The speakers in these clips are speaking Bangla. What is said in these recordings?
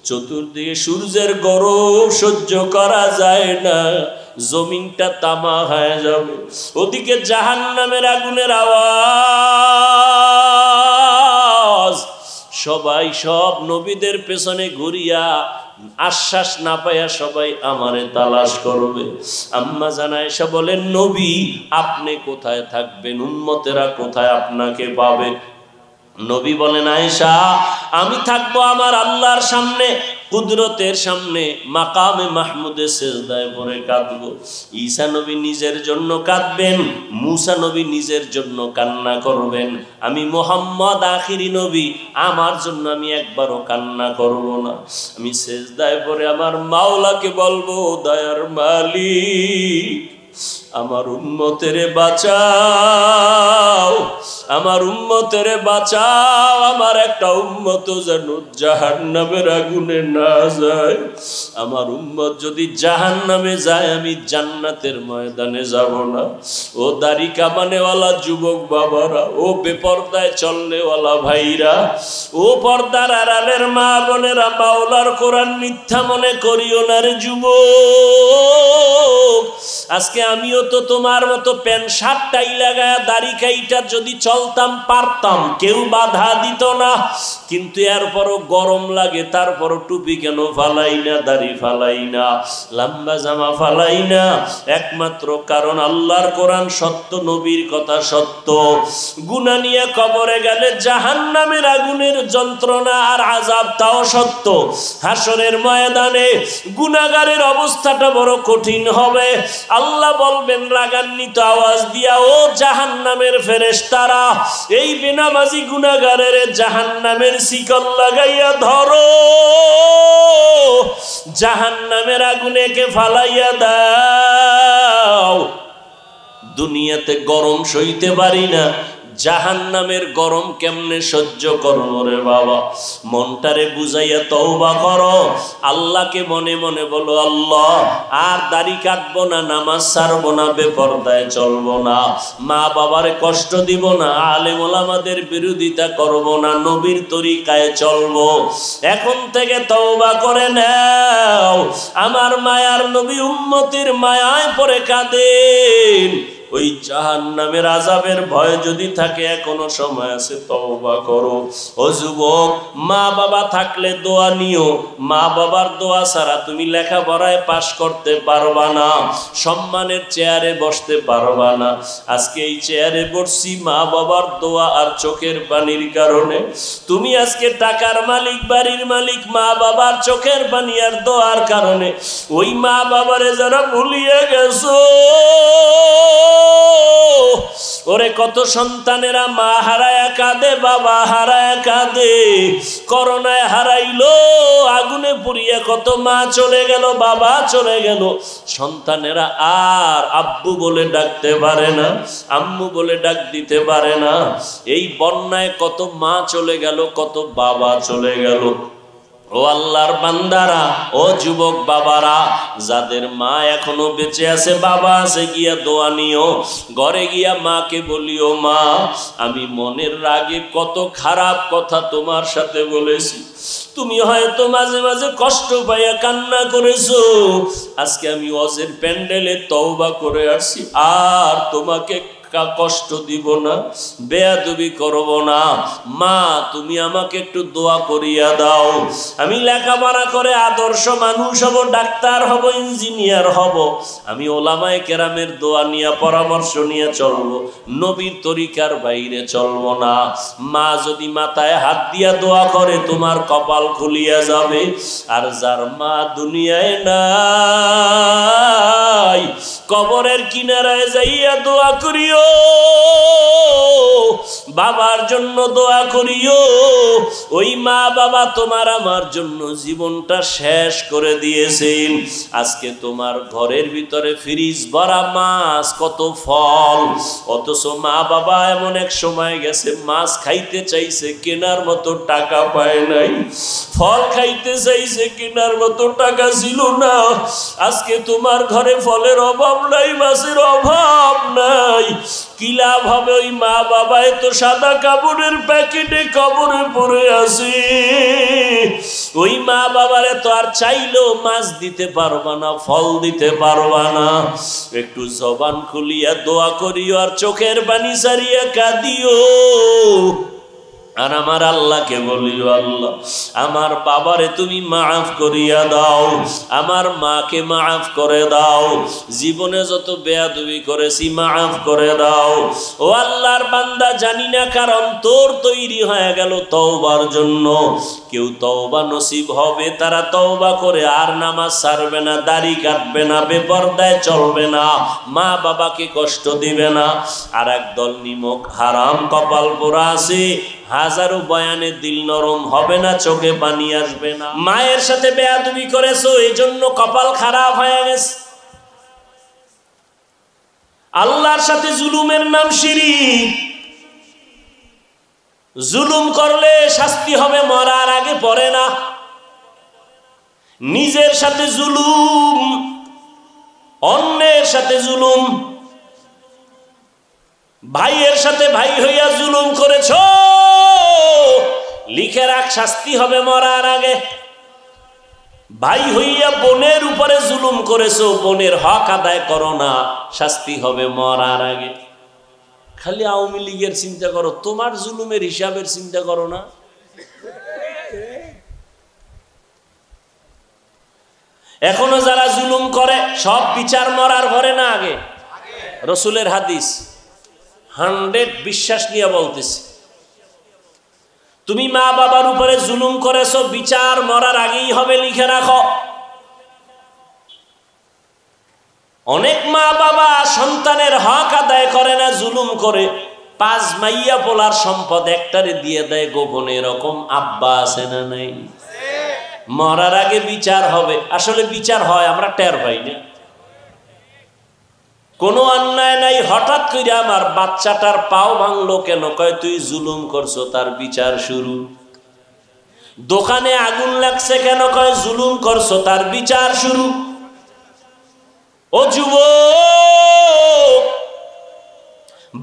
চতুর্দিকে সূর্যের গরম সহ্য করা যায় না, জমিনটা তামা হয়ে যাবে। ওদিকে জাহান্নামের আগুনের আওয়াজ। সবাই সব নবীদের পেছনে ঘুরিয়া আশ্বাস না পাইয়া সবাই আমারে তালাশ করবে। আম্মা জান আয়েশা বলেন, নবী আপনি কোথায় থাকবেন, উম্মতেরা কোথায় আপনাকে পাবে? নবী বলেন, আয়েশা আমি থাকবো আমার আল্লাহর সামনে, কুদরতের সামনে, মাকামে মাহমুদে সেজদায় পড়ে কাঁদবো। ঈসা নবী নিজের জন্য কাঁদবেন, মুসা নবী নিজের জন্য কান্না করবেন। আমি মুহাম্মদ আখিরি নবী, আমার জন্য আমি একবারও কান্না করব না। আমি সেজদায় পড়ে আমার মাওলাকে বলবো, দয়ার মালিক আমার উম্মতেরে বাঁচাও, আমার উম্মতেরে বাঁচাও, আমার একটা উম্মত যেন জাহান্নামের আগুনে না যায়। আমার উম্মত যদি জাহান্নামে যায় আমি জান্নাতের ময়দানে যাব না। ও দাড়ি কামানেওয়ালা যুবক বাবারা, ও বেপর্দায় চলনেওয়ালা ভাইরা, ও পর্দার আড়ালের মা বোনেরা, মাওলার কোরআন মিথ্যা মনে করিও না রে যুবক। আজকে আমিও তো তোমার মতো প্যান্ট শার্ট টাই লাগায়া দাড়ি কাইটা যদি চলতাম পারতাম, কেউ বাধা দিত না। কিন্তু এরপরও গরম লাগে, তারপরও টুপি কেন ফালাই না, দাড়ি ফালাই না, লম্বা জামা ফালাই না? একমাত্র কারণ আল্লাহর কোরআন সত্য, নবীর কথা সত্য। গুনাহ নিয়ে কবরে গেলে জাহান্নামের আগুনের যন্ত্রণা আর আযাব তাও সত্য। হাসরের ময়দানে গুনাহগারের অবস্থাটা বড় কঠিন হবে। আল্লাহ বলবেন রাগান্বিত আওয়াজ দিয়া, ও জাহান্নামের ফেরেশতারা, এই বেনামাজি গুনাহগারের জাহান্নামের শিকল লাগাইয়া ধরো, জাহান্নামের আগুনেকে ফালাইয়া দাও। দুনিয়াতে গরম সইতে পারি না, জাহান্নামের গরম কেমনে সহ্য করব রে বাবা? মনটারে বুঝাইয়া তওবা করো, আল্লাহকে মনে মনে বলো, আল্লাহ আর দাড়ি কাটবো না, নামাজ ছাড়বো না, বেপরদায় চলবো না, মা বাবারে কষ্ট দিব না, আলেম ওলামাদের বিরোধিতা করব না, নবীর তরিকায় চলবো। এখন থেকে তওবা করে নাও। আমার মায়ার নবী উম্মতের মায়ায় পড়ে কাঁদেন। ওই জাহান্নামের আযাবের ভয় যদি থাকে এখনো সময় আছে, তওবা করো। ও যুবক, মা বাবা থাকলে দোয়া নিও। মা বাবার দোয়া ছাড়া তুমি লেখাপড়ায় পাশ করতে পারবা না, সম্মানের চেয়ারে বসতে পারবা না। আজকে এই চেয়ারে বসছি মা বাবার দোয়া আর চোখের পানির কারণে। তুমি আজকে টাকার মালিক, বাড়ির মালিক, মা বাবার চোখের পানি আর দোয়ার কারণে। ওই মা বাবারে যারা ভুলিয়ে গেছো, ওরে কত সন্তানেরা মা হারায়া কাঁদে, বাবা হারায়া কাঁদে। করোনায় হারাইলো, আগুনে পুড়িয়া কত মা চলে গেল, বাবা চলে গেল। সন্তানেরা আর আব্বু বলে ডাকতে পারে না, আম্মু বলে ডাক দিতে পারে না। এই বন্যায় কত মা চলে গেল, কত বাবা চলে গেল। ও আল্লাহর বান্দারা, ও যুবক বাবারা, যাদের মা এখনো বেঁচে আছে, বাবা আছে, গিয়া দোয়া নিও। ঘরে গিয়া মাকে বলিও, মা আমি মনের রাগে কত খারাপ কথা তোমার সাথে বলেছি, তুমি হয়তো মাঝে মাঝে কষ্ট পাইয়া কান্না করেছো। আজকে আমি ওয়াজের প্যান্ডেলে তওবা করে আসছি, আর তোমাকে কষ্ট দিব না, বেয়াদবি করব না। মা তুমি আমাকে একটু দোয়া করিয়া দাও। আমি লেখাপড়া করে আদর্শ মানুষ হব, ডাক্তার হব, ইঞ্জিনিয়ার হব। আমি ওলামায়ে কেরামের দোয়া নিয়ে, পরামর্শ নিয়ে চলবো, নবীর তরিকার বাইরে চলবো না। মা যদি মাথায় হাত দিয়া দোয়া করে, তোমার কপাল খুলিয়া যাবে। আর যার মা দুনিয়ায় নাই, কবরের কিনারায় যাইয়া দোয়া করিও, বাবার জন্য দোয়া করিও। ওই মা বাবা তোমার আমার জন্য জীবনটা শেষ করে দিয়েছেন। আজকে তোমার ঘরের ভিতরে ফ্রিজ ভরা মাছ, কত ফল, অথচ মা বাবা এমন এক সময় গেছে মাছ খাইতে চাইছে, কেনার মতো টাকা পায় নাই। ফল খাইতে চাইছে, কেনার মতো টাকা ছিল না। আজকে তোমার ঘরে ফলের অভাব নাই, মাছের অভাব নাই। কি লাভ হবে? ওই মা বাবায় তো সাদা কাপড়ের প্যাকেটে কবরে পড়ে আছে। ওই মা বাবারে তো আর চাইলেও মাছ দিতে পারবা না, ফল দিতে পারবা না। একটু জবান খুলিয়া দোয়া করিও আর চোখের পানি সারিয়া কাঁদিও। আর আমার আল্লাহকে বলিও, আল্লাহ আমার বাবারে তুমি মাফ করিয়া দাও, আমার মাকে মাফ করে দাও, জীবনে যত বেয়াদবি করেছি মাফ করে দাও। ও আল্লাহর বান্দা, জানি না কার অন্তর তৈরি হয়ে গেল তওবার জন্য। কেউ তওবা নসিব হবে, তারা তওবা করে আর নামাজ ছাড়বে না, দাড়ি কাটবে না, বেপরদায় চলবে না, মা বাবাকে কষ্ট দিবে না। আর একদল নিমক হারাম কপাল পোড়া আছে, হাজারো বয়ানে দিল নরম হবে না, চোখে পানি আসবে না। মায়ের সাথে বেয়াদবি করেছো, এই জন্য কপাল খারাপ হয়ে গেছে। আল্লাহর সাথে জুলুমের নাম শিরক। জুলুম করলে শাস্তি হবে মরার আগে, পড়ে না। নিজের সাথে জুলুম, অন্যের সাথে জুলুম, ভাইয়ের সাথে ভাই হইয়া জুলুম করেছ, লিখে রাখ শাস্তি হবে মরার আগে। ভাই হইয়া বোনের উপরে জুলুম করেছো, বোনের হক আদায় করো না, শাস্তি হবে মরার আগে। খালি আওয়ামী লীগের চিন্তা করো, তোমার জুলুমের হিসাবের চিন্তা করো না। এখনো যারা জুলুম করে সব বিচার মরার ঘরে না আগে। রসুলের হাদিস 100 বিশ্বাস নিয়ে বলতেছি, তুমি মা বাবার উপরে জুলুম করেছো, বিচার মরার আগেই হবে, লিখে রাখো। অনেক মা বাবা সন্তানের হক আদায় করে না, জুলুম করে। 5 মাইয়া পোলার সম্পদ একটারে দিয়ে দেয় গোপনে, এরকম আব্বা আছে না নাই? মরার আগে বিচার হবে। আসলে বিচার হয়, আমরা টের পাই না। কোনো অন্যায় নাই, হঠাৎ করে আমার বাচ্চাটার পাও ভাঙলো কেন? কয় তুই জুলুম করছো, তার বিচার শুরু। দোকানে আগুন লাগছে কেন? কয় জুলুম করছো, তার বিচার শুরু। ও যুবক,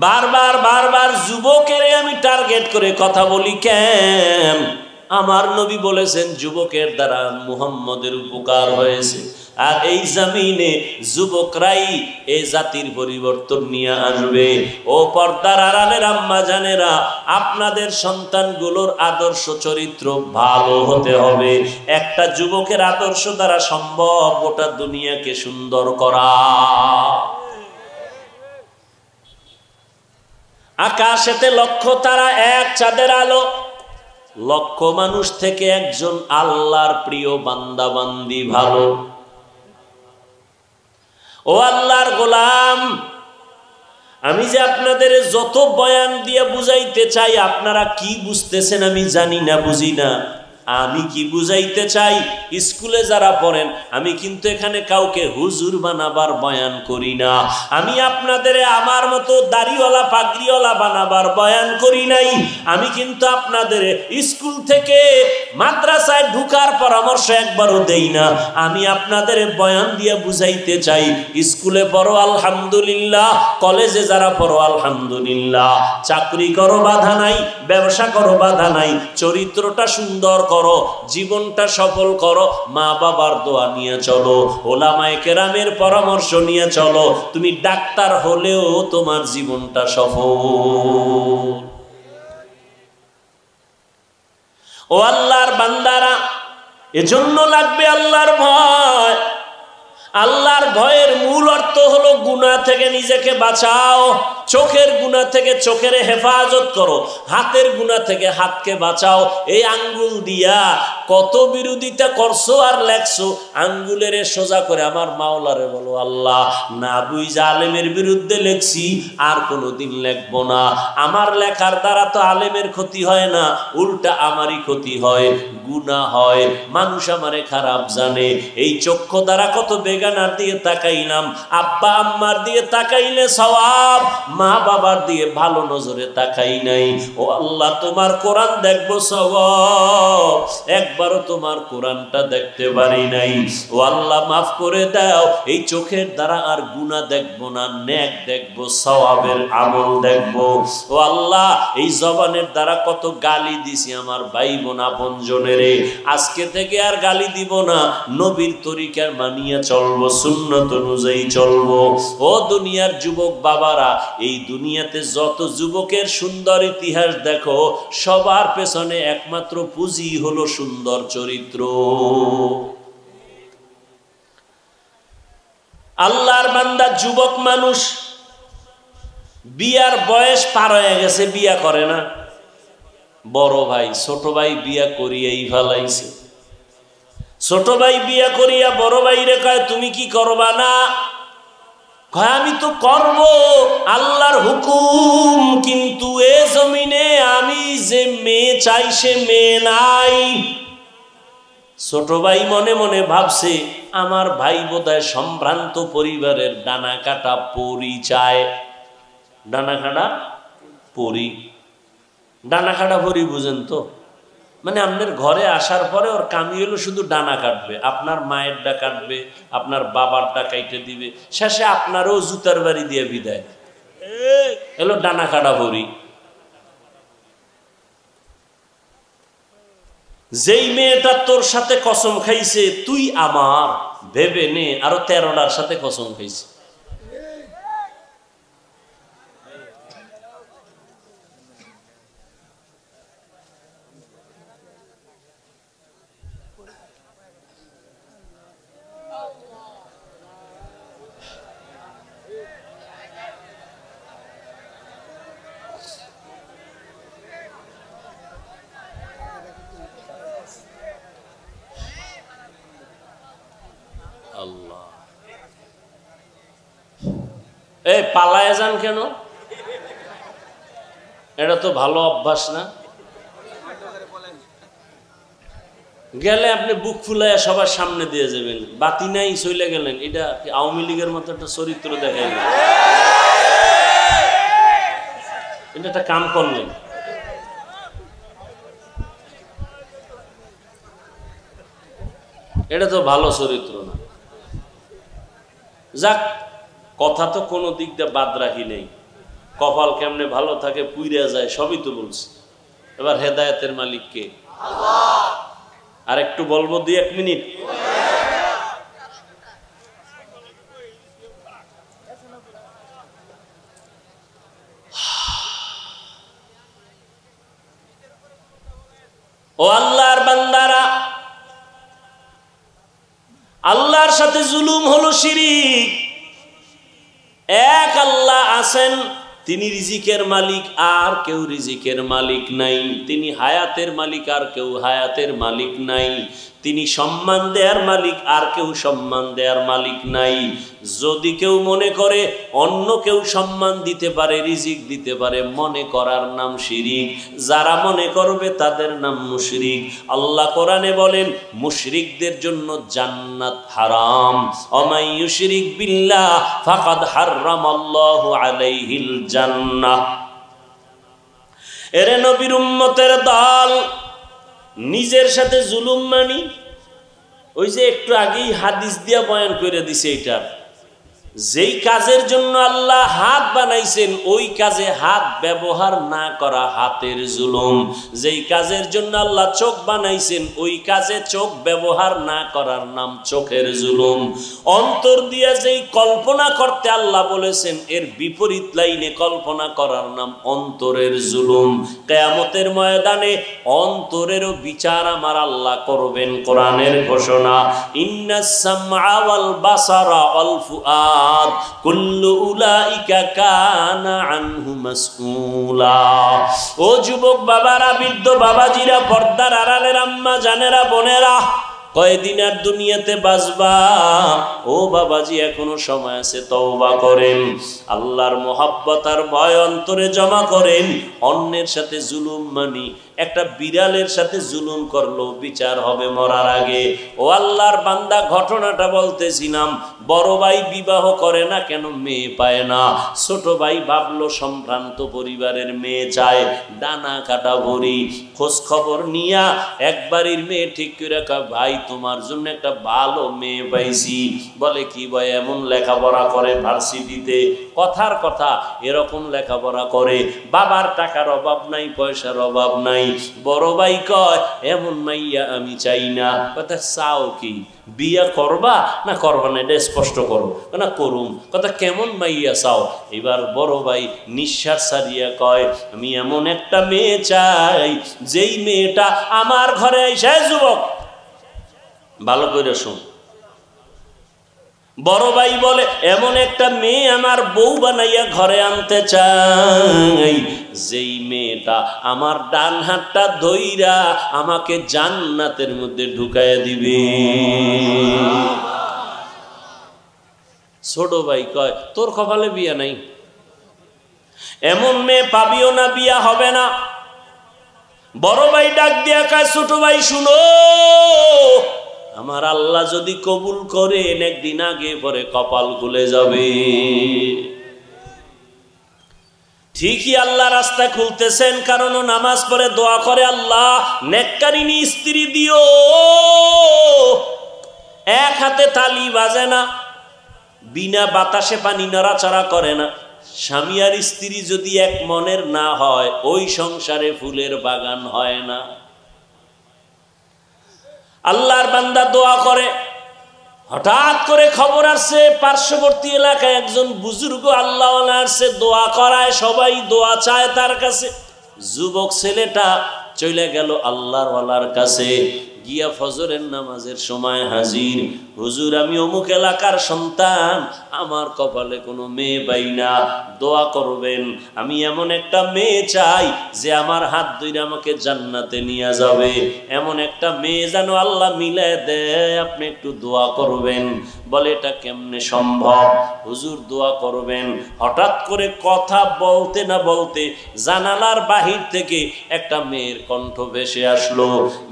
বারবার বারবার যুবকের আমি টার্গেট করে কথা বলি কেন? আমার নবী বলেছেন যুবকের দ্বারা মুহাম্মদের উপকার হয়েছে। আর এই জমিনে যুবকরাই এই জাতির পরিবর্তন নিয়ে আসবে। ও পর্দার আড়ালের আম্মা জানেরা, আপনাদের সন্তানগুলোর আদর্শ চরিত্র ভালো হতে হবে। একটা যুবকের আদর্শ দ্বারা সম্ভব গোটা দুনিয়াকে সুন্দর করা। আকাশেতে লক্ষ তারা, এক চাঁদের আলো। লক্ষ মানুষ থেকে একজন আল্লাহর প্রিয় বান্দা বান্দি ভালো। ও আল্লাহর গোলাম, আমি যে আপনাদের যত বয়ান দিয়ে বুঝাইতে চাই, আপনারা কি বুঝতেছেন আমি জানি না, বুঝি না। আমি কি বুঝাইতে চাই, স্কুলে যারা পড়েন, আমি কিন্তু এখানে কাউকে হুজুর বানাবার বয়ান করি না। আমি আপনাদের আমার মতো দাড়িওয়ালা পাগড়িওয়ালা বানাবার বয়ান করি নাই। আমি কিন্তু আপনাদের স্কুল থেকে মাদ্রাসায় ঢুকার পরামর্শ একবারও দেই না। আমি আপনাদের বয়ান দিয়ে বুঝাইতে চাই, স্কুলে পড়ো আলহামদুলিল্লাহ, কলেজে যারা পড়ো আলহামদুলিল্লাহ, চাকরি করো বাধা নাই, ব্যবসা করো বাধা নাই, চরিত্রটা সুন্দর করো, জীবনটা সফল করো, মা বাবার দোয়া নিয়ে চলো, ওলামায়ে কেরামের পরামর্শ নিয়ে চলো। তুমি ডাক্তার হলেও তোমার জীবনটা সফল। ও আল্লাহর বান্দারা, এজন্য লাগবে আল্লাহর ভয়। আল্লাহর ভয়ের মূল অর্থ হলো গুনাহ থেকে নিজেকে বাঁচাও। চোখের গুনাহ থেকে চোখের হেফাজত করো, হাতের গুনাহ থেকে হাতকে বাঁচাও। এই আঙ্গুল দিয়া কত বিরোধিতা করছো আর লেখছো, আঙ্গুলের সোজা করে আমার মাওলারে বলো, আল্লাহ না বুঝা আলেমের বিরুদ্ধে লেখছি, আর কোনোদিন লেখবো না। আমার লেখার দ্বারা তো আলেমের ক্ষতি হয় না, উল্টা আমারই ক্ষতি হয়, গুনাহ হয়, মানুষ আমারে খারাপ জানে। এই চক্ষু দ্বারা কত বেগা ঠিকানার দিয়ে তাকাইলাম, আব্বা আম্মার দিয়ে তাকাইলে সওয়াব, মা বাবার দিয়ে ভালো নজরে তাকাই নাই। ও আল্লাহ, তোমার কোরআন দেখবো সওয়াব, একবারও তোমার কোরআনটা দেখতে পারি নাই। ও আল্লাহ, মাফ করে দাও, এই চোখের দ্বারা আর গুনাহ দেখবো না, নেক দেখবো, সওয়াবের আমল দেখবো। ও আল্লাহ, এই জবানের দ্বারা কত গালি দিছি আমার ভাই বোন আপনজনেরে, আজকে থেকে আর গালি দিব না, নবীর তরিকার মানিয়ে চলবো, সুন্নত অনুযায়ী চলবো। ও দুনিয়ার যুবক বাবারা, এই দুনিয়াতে যত যুবকের সুন্দর ইতিহাস দেখো, সবার পেছনে একমাত্র পুঁজি হলো সুন্দর চরিত্র। আল্লাহর বান্দা যুবক মানুষ বিয়ার বয়স পার হয়ে গেছে, বিয়া করে না। বড় ভাই ছোট ভাই বিয়া করিয়াই ফেলাইছে। ছোট ভাই বিয়া করিয়া বড় ভাই রে কয়, তুমি কি করবা না? কয়, আমি তো করব, আল্লাহর হুকুম, কিন্তু এ জমিনে আমি যে মেয়ে চাই সে মেয়ে নাই। ছোট ভাই মনে মনে ভাবছে, আমার ভাই বোধহয় সম্ভ্রান্ত পরিবারের ডানা কাটা পরি চায়। ডানা কাটা পরি, ডানা কাটা পরি বুঝেন তো? মানে আপনার ঘরে আসার পরে ওর কামি হলো শুধু ডানা কাটবে, আপনার মায়েরটা কাটবে, আপনার বাবারটা কাইটে দিবে, শেষে আপনারও জুতার বাড়ি দিয়ে বিদায়। এলো ডানা কাটা পরি। যেই মেয়েটা তোর সাথে কসম খাইছে তুই আমার, ভেবে নে আরো 13টার সাথে কসম খাইছে। এই পালায় যান কেন? এটা তো ভালো অভ্যাস না। গেলে আপনি বুক ফুলাইয়া সবার সামনে দিয়ে যাবেন, বাতি নাই চলে গেলেন, এটা আওয়ামী লীগের মতো একটা চরিত্র দেখাইলেন, এটা একটা কাম করলেন। এটা তো ভালো চরিত্র না। যাক, কথা তো কোনো দিক দিয়ে বাদ রাখি নেই, কপাল কেমনে ভালো থাকে পুইরা যায় সবই তো বলছি। এবার হেদায়েতের মালিক কে? আল্লাহ। আর একটু বলবো 2-1 মিনিট। ও আল্লাহর বান্দারা, আল্লাহর সাথে জুলুম হলো শিরিক। এক আল্লাহ আছেন, তিনি রিজিকের মালিক, আর কেউ রিজিকের মালিক নাই। তিনি হায়াতের মালিক, আর কেউ হায়াতের মালিক নাই। তিনি সম্মান দেয়ার মালিক, আর কেউ সম্মান দেয়ার মালিক নাই। যদি কেউ মনে করে অন্য কেউ সম্মান দিতে পারে, রিজিক দিতে পারে, মনে করার নাম শিরিক। যারা মনে করবে তাদের নাম মুশরিক। আল্লাহ কোরআনে বলেন, মুশরিকদের জন্য জান্নাত হারাম। ওমাই ইউশরিক বিল্লাহ ফাকাদ হাররামাল্লাহু আলাইহিল জান্নাহ। এরে নবীর উম্মতের দল, নিজের সাথে জুলুম মানি, ওই যে একটু আগেই হাদিস দিয়া বয়ান করে দিছে, এটা যেই কাজের জন্য আল্লাহ হাত বানাইছেন ওই কাজে হাত ব্যবহার না করা হাতের জুলুম। যেই কাজের জন্য আল্লাহ চোখ বানাইছেন ওই কাজে চোখ ব্যবহার না করার নাম চোখের জুলুম। অন্তর দিয়া যেই কল্পনা করতে আল্লাহ বলেছেন এর বিপরীত লাইনে কল্পনা করার নাম অন্তরের জুলুম। কিয়ামতের ময়দানে অন্তরেরও বিচার আমার আল্লাহ করবেন। কোরআনের ঘোষণা, ইন্নাস সামআ ওয়াল বাসারা ওয়াল ফুআদ কুল্লু উলাইকা কানা আনহু মাসউলা। ও যুবক বাবারা, বৃদ্ধ বাবাজিরা, পর্দার আড়ালের আম্মা জানেরা, বোনেরা, কয়দিন আর দুনিয়াতে বাঁচবা? ও বাবাজি, এখনো সময় আছে, তওবা করেন, আল্লাহর মহব্বত আর ভয় অন্তরে জমা করেন। অন্যের সাথে জুলুম মানি, একটা বিড়ালের সাথে জুলুম করলো, বিচার হবে মরার আগে। ও আল্লাহর বান্দা, ঘটনাটা বলতেছিলাম, বড় ভাই বিবাহ করে না কেন, মেয়ে পায় না। ছোট ভাই ভাবলো সম্ভ্রান্ত পরিবারের মেয়ে চায়, ডানা কাটা ভরি। খোঁজ খবর নিয়া একবারের মেয়ে ঠিক করে রাখা, ভাই তোমার জন্য একটা ভালো মেয়ে পাইছি। বলে কি ভাই, এমন লেখাপড়া করে ভার্সিটিতে, কথার কথা এরকম লেখাপড়া করে, বাবার টাকার অভাব নাই, পয়সার অভাব নাই। বড় ভাই কয়, এমন মাইয়া আমি চাই না। কথা, চাও কি, বিয়া করবা না করবা না, এটা স্পষ্ট করো। না করুম। কথা, কেমন মাইয়া চাও? এবার বড় ভাই নিঃশ্বাস ছাড়িয়া কয়, আমি এমন একটা মেয়ে চাই যেই মেয়েটা আমার ঘরে এসে, যুবক ভালো করে শুন, বড় ভাই বলে, এমন একটা মেয়ে আমার বউ বানাইয়া ঘরে আনতে চাই যেই মেয়েটা আমার ডান হাতটা ধইরা আমাকে জান্নাতের মধ্যে ঢুকাইয়া দিবে। ছোট ভাই কয়, তোর কপালে বিয়া নাই, এমন মেয়ে পাবিও না, বিয়া হবে না। বড় ভাই ডাক দিয়া কয়, ছোট ভাই শুনো, আমার আল্লাহ যদি কবুল করেন, একদিন আগে পরে কপাল খুলে যাবে। ঠিকই আল্লাহ রাস্তা খুলতেছেন, কারণ ও নামাজ পড়ে দোয়া করে, আল্লাহ নেককারিনী স্ত্রী দিও। এক হাতে তালি বাজে না, বিনা বাতাসে পানি নড়াচড়া করে না। স্বামী আর স্ত্রী যদি এক মনের না হয়, ওই সংসারে ফুলের বাগান হয় না। আল্লাহর বান্দা দোয়া করে, হঠাৎ করে খবর আসছে পার্শ্ববর্তী এলাকায় একজন বুজুর্গ আল্লাহওয়ালা আসছে, দোয়া করায়, সবাই দোয়া চায় তার কাছে। যুবক ছেলেটা চলে গেল আল্লাহওয়ালার কাছে, গিয়া ফজরের নামাজের সময় হাজির। হুজুর, আমি অমুক এলাকার সন্তান, আমার কপালে কোনো মেয়ে পাই না, দোয়া করবেন। আমি এমন একটা মেয়ে চাই যে আমার হাত ধরে আমাকে জান্নাতে নিয়ে যাবে, এমন একটা মেয়ে যেন আল্লাহ মিলায় দেয়, আপনি একটু দোয়া করবেন। বলে, এটা কেমনে সম্ভব? হুজুর দোয়া করবেন। হঠাৎ করে কথা বলতে না বলতে জানালার বাহির থেকে একটা মেয়ের কণ্ঠ ভেসে আসলো।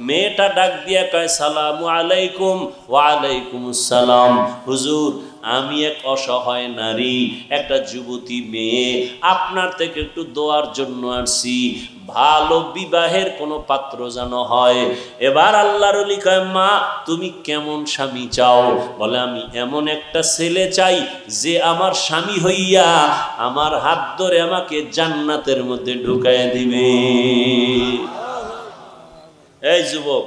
মেয়েটা ডাক দিয়া কয়, সালামু আলাইকুম। ওয়া আলাইকুম আসসালাম। হুজুর, আমি এক অসহায় নারী, একটা যুবতী মেয়ে, আপনার থেকে একটু দোয়ার জন্য আসছি, ভালো বিবাহের কোনো পাত্র যেন হয়। এবার আল্লাহর ওলি কয়, মা তুমি কেমন স্বামী চাও? বলে, আমি এমন একটা ছেলে চাই যে আমার স্বামী হইয়া আমার হাত ধরে আমাকে জান্নাতের মধ্যে ঢুকায় দিবে। এই যুবক,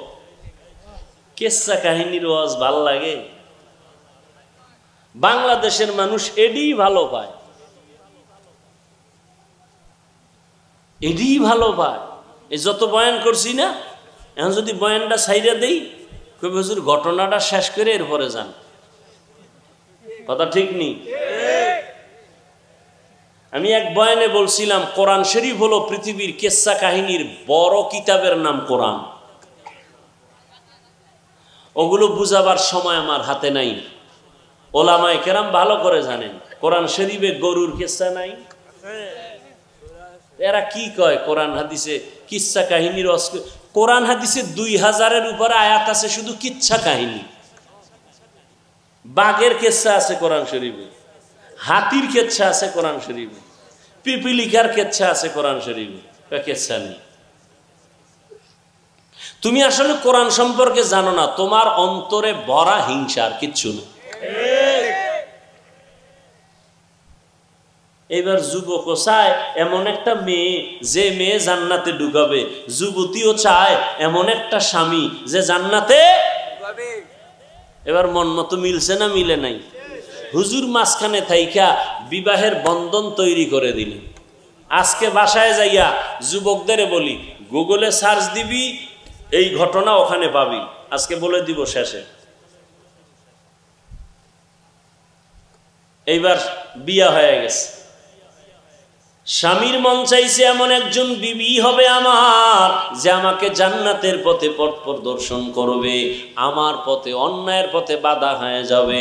কিসসা কাহিনীর ওয়াজ ভাল লাগে? বাংলাদেশের মানুষ এডি ভালো পায়, এডি ভালো পায়। এই যত বয়ান করছি না, এখন যদি বয়ানটা ছাইরা দেই, কই হুজুর ঘটনাটা শেষ করে এরপরে যান। কথা ঠিক নেই? আমি এক বয়ানে বলছিলাম, কোরআন শরীফ হলো পৃথিবীর কিসসা কাহিনীর বড় কিতাবের নাম কোরআন। ওগুলো বুঝাবার সময় আমার হাতে নাই। ওলামায়ে কেরাম ভালো করে জানেন, কোরআন শরীফে গরুর কিসসা নাই। এরা কি কয় কোরআন হাদিসে কিচ্ছা কাহিনীর? কোরআন হাদিসে 2000-এর উপরে আয়াত আছে শুধু কিচ্ছা কাহিনী। বাঘের কিচ্ছা আছে কোরআন শরীফে, হাতির কিচ্ছা আছে কোরআন শরীফে, পিপিলিকার কিচ্ছা আছে কোরআন শরীফে, কিচ্ছা নেই। তুমি আসলে কোরআন সম্পর্কে জানো না, তোমার অন্তরে ভরা হিংসার, কিচ্ছু না। এবার যুবকও চায় এমন একটা মেয়ে যে মেয়ে জান্নাতে ঢুকাবে, যুবতীও চায় এমন একটা স্বামী যে জান্নাতে ঢুকাবে। এবার মন মতো মিলছে না মিলে নাই? হুজুর মাঝখানে থাইকা বিবাহের বন্ধন তৈরি করে দিলেন। আজকে বাসায় যাইয়া যুবকদের বলি, গুগলে সার্চ দিবি, এই ঘটনা ওখানে পাবি। আজকে বলে দিব শেষে। এইবার বিয়া হয়ে গেছে, স্বামীর মন চাইছে এমন একজন বিবি হবে আমার যে আমাকে জান্নাতের পথে পথ প্রদর্শন করবে, আমার পথে অন্যায়ের পথে বাধা হয়ে যাবে।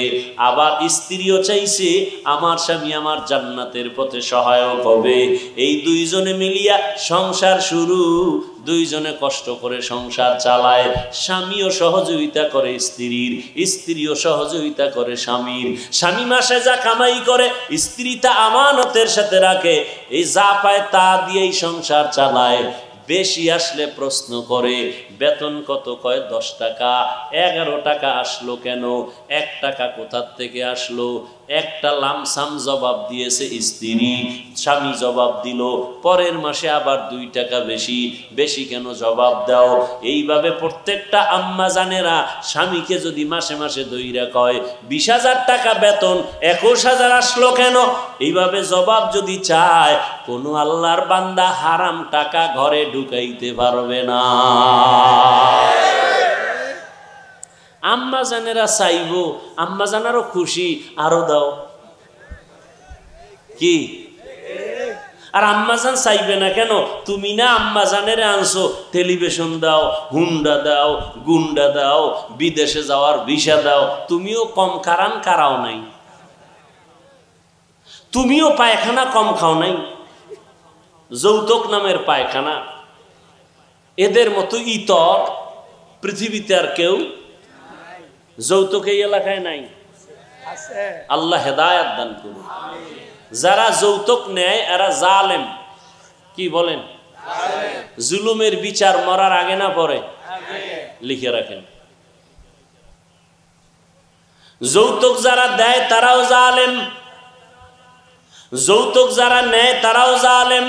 আবার স্ত্রীও চাইছে আমার স্বামী আমার জান্নাতের পথে সহায়ক হবে। এই দুইজনে মিলিয়া সংসার শুরু। দুইজনে কষ্ট করে সংসার চালায়, স্বামীও সহযোগিতা করে স্ত্রীর, স্ত্রীও সহযোগিতা করে স্বামীর। স্বামী মাসে যা কামাই করে স্ত্রী তা আমানতের সাথে রাখে, এই যা পায় তা দিয়েই সংসার চালায়। বেশি আসলে প্রশ্ন করে বেতন কত, কয় 10 টাকা। 11 টাকা আসলো কেন, 1 টাকা কোথার থেকে আসলো? একটা লামসাম জবাব দিয়েছে স্ত্রী, স্বামী জবাব দিল পরের মাসে আবার 2 টাকা বেশি। বেশি কেন জবাব দাও? এইভাবে প্রত্যেকটা আম্মা জানেরা স্বামীকে যদি মাসে মাসে দইরা কয় 20,000 টাকা বেতন, 21,000 আসলো কেন, এইভাবে জবাব যদি চায়, কোনো আল্লাহর বান্দা হারাম টাকা ঘরে ঢুকাইতে পারবে না। আম্মা জানেরা চাইবো, আম্মা জানারও খুশি, আরো দাও কি? আর আম্মা জান চাইবে না কেন? তুমি না আম্মা জানের আনছো, টেলিভিশন দাও, হুন্ডা দাও, গুন্ডা দাও, বিদেশে যাওয়ার ভিসা দাও। তুমিও কম কারাও নাই, তুমিও পায়খানা কম খাও নাই, যৌতুক নামের পায়খানা। এদের মতো ইতর পৃথিবীতে আর কেউ যৌতুক এই এলাকায় নাই। আল্লাহ হেদায়েত দান করুন। যারা যৌতুক নেয় এরা জালেম। কি বলেন? জুলুমের বিচার মরার আগে না পরে? লিখে রাখেন। যৌতুক যারা দেয় তারাও জালেম, যৌতুক যারা নেয় তারাও জালেম।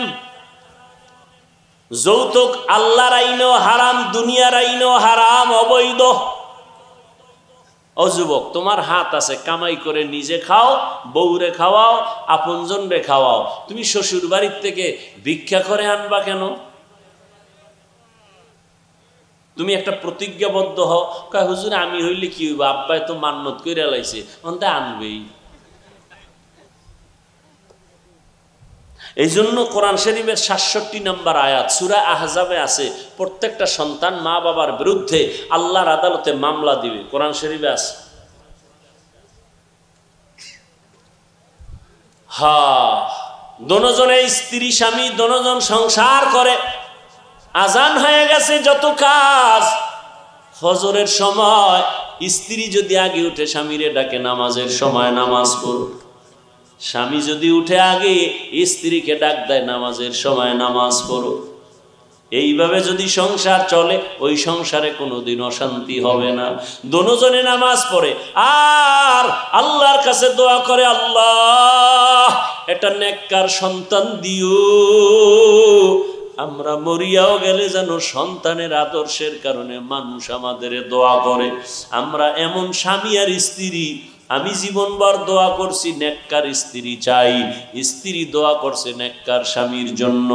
যৌতুক আল্লাহর আইনেও হারাম, দুনিয়ার আইনেও হারাম, অবৈধ। ও যুবক, তোমার হাত আছে, কামাই করে নিজে খাও, বউরে খাওয়াও, আপনজন রে খাওয়াও। তুমি শ্বশুর বাড়ির থেকে ভিক্ষা করে আনবা কেন? তুমি একটা প্রতিজ্ঞাবদ্ধ হও, কয় হুজুর আমি হইলে কি হইব, আব্বাই তো মান্নত করে লাইছে, অন্তে আনবেই। এই জন্য কোরআন শরীফের ৬৭ নম্বর আয়াত সূরা আহজাবে আছে, প্রত্যেকটা সন্তান মা বাবার বিরুদ্ধে আল্লাহর আদালতে মামলা দিবে। কোরআন শরীফে আছে। দোনোজনে স্ত্রী স্বামী দোনোজন সংসার করে। আজান হয়ে গেছে, যত কাজ। ফজরের সময় স্ত্রী যদি আগে উঠে স্বামীরে ডাকে নামাজের সময় নামাজ পড়ো, স্বামী যদি উঠে আগে স্ত্রীকে ডাক দেয় নামাজের সময় নামাজ পড়ো। এইভাবে যদি সংসার চলে, ওই সংসারে কোনোদিন অশান্তি হবে না। দোনোজনে নামাজ পড়ে আর আল্লাহর কাছে দোয়া করে, আল্লাহ এটা নেককার সন্তান দিও, আমরা মরিয়াও গেলে যেন সন্তানের আদর্শের কারণে মানুষ আমাদের দোয়া করে। আমরা এমন স্বামী আর স্ত্রী, আমি জীবনভর দোয়া করছি নেককার স্ত্রী চাই, স্ত্রী দোয়া করছে নেককার স্বামীর জন্য।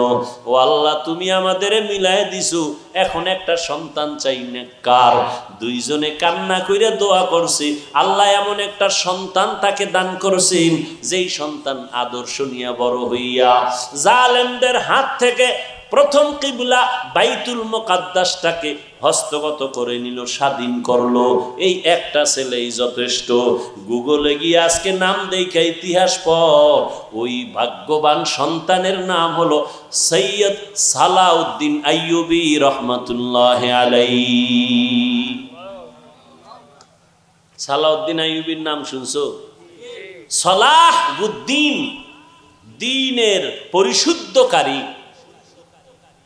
ও আল্লাহ তুমি আমাদের মিলায় দিছো, এখন একটা সন্তান চাই নেককার। দুইজনে কান্না কইরা দোয়া করছে, আল্লাহ এমন একটা সন্তান তাকে দান করছেন, যেই সন্তান আদর্শ নিয়ে বড় হইয়া জালেমদের হাত থেকে প্রথম কিবলা বাইতুল মুকাদ্দাসটাকে হস্তগত করে নিল, স্বাধীন করলো। এই একটা ছেলেই যথেষ্ট। গুগলে গিয়ে আজকে নাম দেখে ইতিহাস পড়, ওই ভাগ্যবান সন্তানের নাম হলো সৈয়দ সালাউদ্দিন আইয়ুবী রহমাতুল্লাহি আলাইহি। সালাউদ্দিন আইয়ুবীর নাম শুনছো? সালাহুদ্দিন, দ্বীনের পরিশুদ্ধকারী,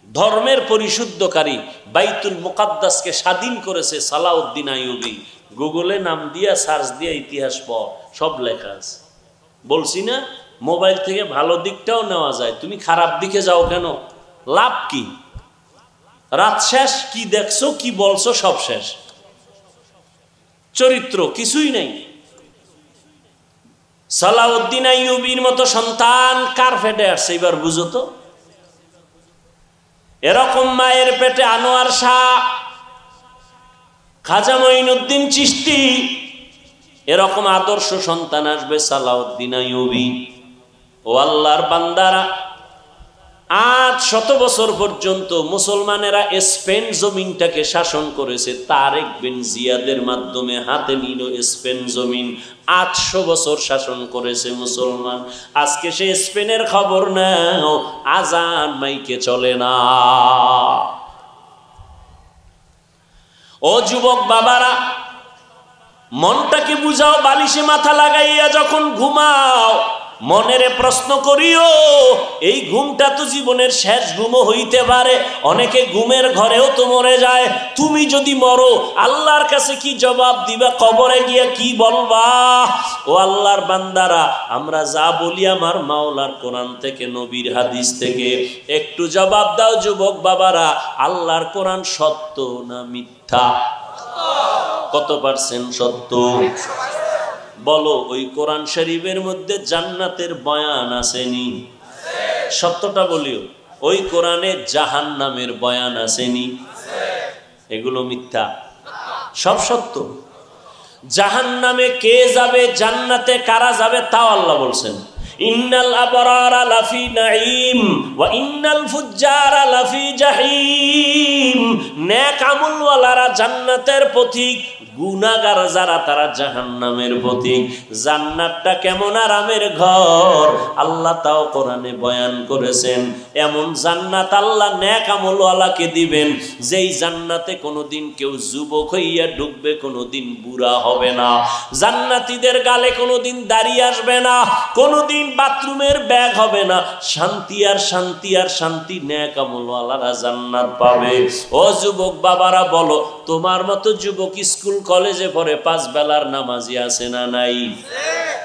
ধর্মের পরিশুদ্ধকারী, বাইতুল মুকাদ্দাসকে স্বাধীন করেছে সালাউদ্দিন আইয়ুবী। গুগলে নাম দিয়া সার্চ দিয়া ইতিহাস পড়, সব লেখা আছে। বলছি না মোবাইল থেকে ভালো দিকটাও নেওয়া যায়, তুমি খারাপ দিকে যাও কেন? লাভ কি? রাত শেষ, কি দেখছো কি বলছো সব শেষ, চরিত্র কিছুই নাই। সালাউদ্দিন আইয়ুবীর মতো সন্তান কার পেটে আসছে এবার বুঝো তো। এরকম মায়ের পেটে আনোয়ার শাহ, খাজা মঈনুদ্দিন চিশতি, এরকম আদর্শ সন্তান আসবে সালাউদ্দিন আইয়ুবী। ও আল্লাহর বান্দারা, 800 বছর পর্যন্ত মুসলমানেরা স্পেন জমিনটাকে শাসন করেছে। তারেক বিন জিয়াদের মাধ্যমে হাতে নিল স্পেন জমিন। 800 বছর শাসন করেছে মুসলমান। আজকে সে স্পেনের খবর নাও, আজান মাইকে চলে না। ও যুবক বাবারা, মনটাকে বুঝাও, বালিশে মাথা লাগাইয়া যখন ঘুমাও মনেরে প্রশ্ন করিও, এই ঘুমটা তো জীবনের শেষ ঘুমও হইতে পারে। অনেকে ঘুমের ঘরেও তো মরে যায়। তুমি যদি মরো আল্লাহর কাছে কি জবাব দিবা? কবরে গিয়া কি বলবা? ও আল্লাহর বান্দারা, আমরা যা বলি আমার মাওলার কোরআন থেকে, নবীর হাদিস থেকে, একটু জবাব দাও যুবক বাবারা। আল্লাহর কোরআন সত্য না মিথ্যা? কত পার্সেন্ট সত্য বলো? ওই কোরআন শরীফের মধ্যে জান্নাতের বয়ান আসেনি? সত্যটা বলিও। ওই কোরআনে জাহান্নামের বয়ান আসেনি? এগুলো মিথ্যা, সব সত্য। জাহান্নামে কে যাবে, জান্নাতে কারা যাবে তাও আল্লাহ বলছেন। ইন্নাল আবরারা লাফি নাঈম ওয়া ইন্নাল ফুজ্জারা লাফি জাহিম। নেক আমলওয়ালারা জান্নাতের পথিক, গুনাহগার যারা তারা জাহান্নামের পথিক। জান্নাতটা কেমন আরামের ঘর আল্লাহ তাও কোরআনে বয়ান করেছেন। এমন জান্নাত আল্লাহ নেক আমলওয়ালাকে দিবেন, যেই জান্নাতে কোনোদিন কেউ যুবক হইয়া ঢুকবে, কোনোদিন বুড়া হবে না। জান্নাতীদের গালে কোনোদিন দাড়ি আসবে না, কোনোদিন বাথরুমের ব্যাগ হবে না। শান্তি আর শান্তি আর শান্তি, নেক আমলওয়ালারা জান্নাত পাবে। ও যুবক বাবারা বলো, তোমার মতো যুবক স্কুল কলেজে পড়ে 5 বেলার নামাজি আছে না নাই?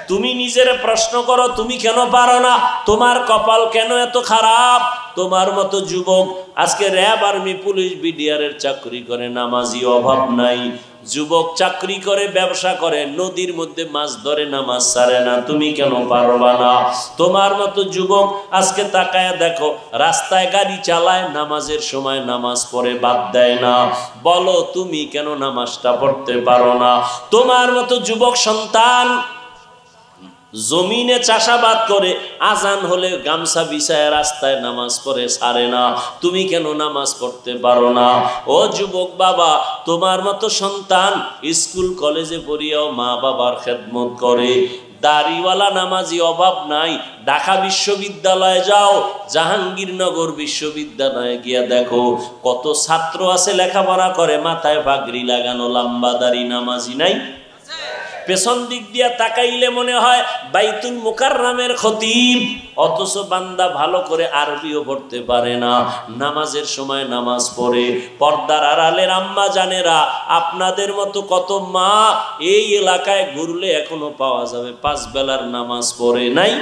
তুমি নিজের প্রশ্ন করো, তুমি কেন পারো না? তোমার কপাল কেন এত খারাপ? তোমার মতো যুবক আজকে র্যাব, আর্মি, পুলিশ, বিডিআরের চাকরি করে, নামাজি অভাব নাই। যুবক চাকরি করে, ব্যবসা করে, নদীর মধ্যে মাছ ধরে, নামাজ ছাড়ে না। তুমি কেন পারবা না? তোমার মতো যুবক আজকে তাকায় দেখো, রাস্তায় গাড়ি চালায়, নামাজের সময় নামাজ পড়ে বাদ দেয় না। বলো তুমি কেন নামাজটা পড়তে পারো না? তোমার মতো যুবক সন্তান জমিনে চাষাবাদ করে, আজান হলে গামছা বিছায় রাস্তায় নামাজ পড়ে ছাড়ে না। তুমি কেন নামাজ পড়তে পারো না? ও যুবক বাবা, তোমার মতো সন্তান স্কুল কলেজে পড়িয়াও মা বাবার খেদমত করে। দাড়িওয়ালা নামাজি অভাব নাই। ঢাকা বিশ্ববিদ্যালয়ে যাও, জাহাঙ্গীরনগর বিশ্ববিদ্যালয়ে গিয়া দেখো কত ছাত্র আছে লেখাপড়া করে, মাথায় পাগড়ি লাগানো, লম্বা দাড়ি, নামাজি নাই? পেছন দিক দিয়া তাকাইলে মনে হয় বাইতুল মুকাররমের খতিব, অথচ বান্দা ভালো করে আরবিও পড়তে পারে না। নামাজের সময় নামাজ পড়ে। পর্দার আড়ালের আম্মা জানেরা, আপনাদের মতো কত মা এই এলাকায় ঘুরলে এখনো পাওয়া যাবে 5 বেলার নামাজ পড়ে নাই।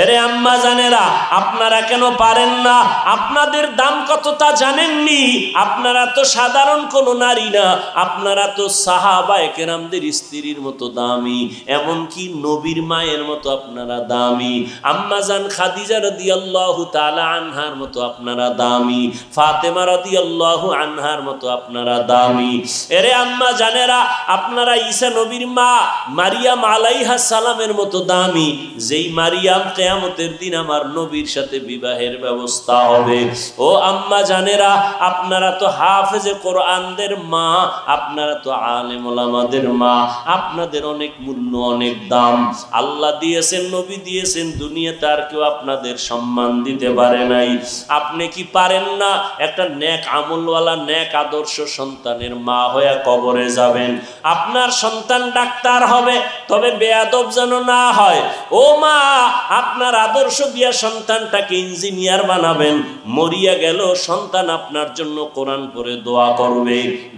এরে আম্মা জানেরা, আপনারা কেন পারেন না? আপনাদের দাম কত তা জানেননি? আপনারা তো সাধারণ কোনো নারী না, আপনারা তো সাহাবায়ে কেরামদের স্ত্রীর মতো দামি, এমনকি নবীর মায়ের মতো আপনারা দামি। আম্মা জান খাদিজা রাদিয়াল্লাহু তাআলা আনহার মতো আপনারা দামি, ফাতেমা রাদিয়াল্লাহু আনহার মতো আপনারা দামি। এরে আম্মা জানেরা, আপনারা ঈসা নবীর মা মারিয়াম আলাইহাস সালামের মতো দামি, যেই মারিয়াম কিয়ামতের দিন আমার নবীর সাথে বিবাহের ব্যবস্থা হবে। ও আম্মা জানেরা, আপনারা তো হাফেজে কোরআনদের মা, আপনারা তো আলেম ওলামাদের মা, আপনাদের অনেক মূল্য, অনেক দাম আল্লাহ দিয়েছেন, নবী দিয়েছেন। দুনিয়াতে আর কেউ আপনাদের সম্মান দিতে পারে নাই। আপনি কি পারেন না একটা নেক আমলওয়ালা, নেক আদর্শ সন্তানের মা হয়ে কবরে যাবেন? আপনার সন্তান ডাক্তার হবে, তবে বেয়াদব যেন না হয়। ও মা, আপনার আদর্শ দিয়া সন্তানটাকে ইঞ্জিনিয়ার বানাবেন। মরিয়া গেল সন্তান আপনার জন্য কোরআন পড়ে দোয়া করবে,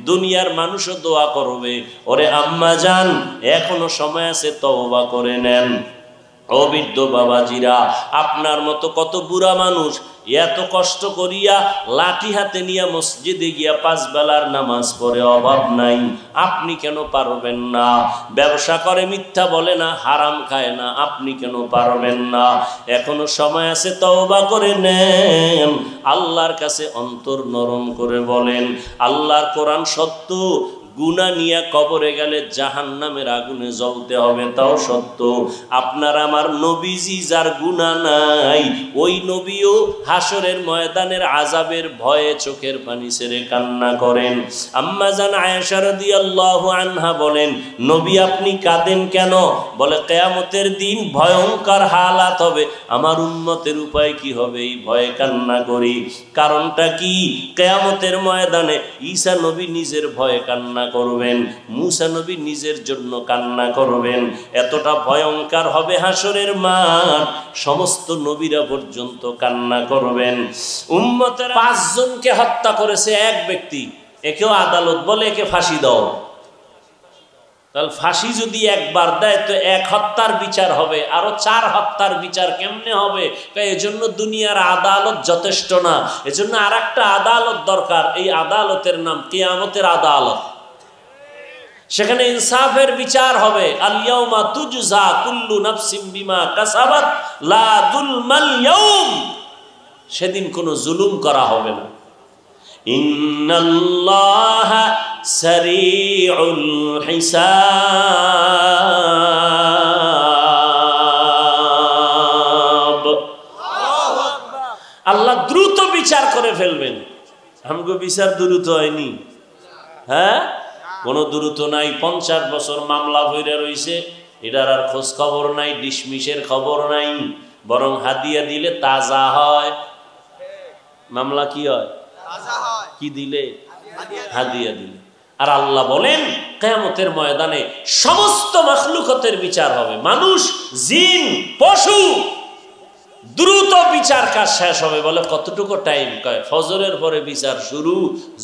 দুনিয়ার মানুষও দোয়া করবে। ওরে আম্মা জান, এখনো সময় আছে, তওবা করে নেন। ও বৃদ্ধ বাবাজিরা, আপনার মতো কত বুড়া মানুষ এত কষ্ট করিয়া লাঠি হাতে নিয়ে মসজিদে গিয়া 5 বেলার নামাজ পড়ে, অভাব নাই। আপনি কেন পারবেন না? ব্যবসা করে, মিথ্যা বলে না, হারাম খায় না, আপনি কেন পারবেন না? এখনো সময় আছে, তওবা করে নেন। আল্লাহর কাছে অন্তর নরম করে বলেন, আল্লাহর কোরআন সত্য, গুনাহ নিয়ে কবরে গেলে জাহান্নামের আগুনে জ্বলতে হবে, তাও সত্য আপনার আমার নবীজি যার গুনাহ নাই ওই নবীও হাসরের ময়দানের আযাবের ভয়ে চোখের পানি ছেড়ে কান্না করেন। আম্মা জান আয়েশা রাদিয়াল্লাহু আনহা বলেন, নবী আপনি কাঁদেন কেন? বলে কিয়ামতের দিন ভয়ঙ্কর হালাত হবে, আমার উম্মতের উপায় কি হবে এই ভয়ে কান্না করি। কারণটা কি? কিয়ামতের ময়দানে ঈসা নবী নিজের ভয়ে কান্না করবেন, মূসা নবী নিজের জন্য কান্না করবেন। এতটা ভয়ঙ্কর হবে হাসরের মাঠ, সমস্ত নবীরা পর্যন্ত কান্না করবেন। উম্মতের 5 জনকে হত্যা করেছে এক ব্যক্তি, একেও আদালত বলে একে ফাঁসি দাও। তাহলে ফাঁসি যদি একবার দেয় তো 1 হত্যার বিচার হবে, আরো 4 হত্যার বিচার কেমনে হবে? এজন্য দুনিয়ার আদালত যথেষ্ট না, এজন্য আরেকটা আদালত দরকার। এই আদালতের নাম কিয়ামতের আদালত। সেখানে ইনসাফের বিচার হবে। আল ইয়াউমা তুজজা কুল্লু নাফসিন বিমা কাসাবাত লা যুলমাল ইয়াউম। সেদিন কোনো জুলুম করা হবে না। ইন্নাল্লাহা সারিউল হিসাব। আল্লাহ দ্রুত বিচার করে ফেলবেন। আমগো বিচার দ্রুত হয়নি, হ্যাঁ কোনো দ্রুত নাই। 50 বছর মামলা হইরা রইছে, এটার আর খোঁজ খবর নাই, ডিসমিসের খবর নাই, বরং হাদিয়া দিলে তাজা হয়। মামলা কি হয়? কি দিলে? হাদিয়া দিলে। আর আল্লাহ বলেন কিয়ামতের ময়দানে সমস্ত মাখলুকতের বিচার হবে, মানুষ জিন পশু, দ্রুত বিচার কাজ শেষ হবে। বলে কতটুকু টাইম? কয় ফজরের পরে বিচার শুরু,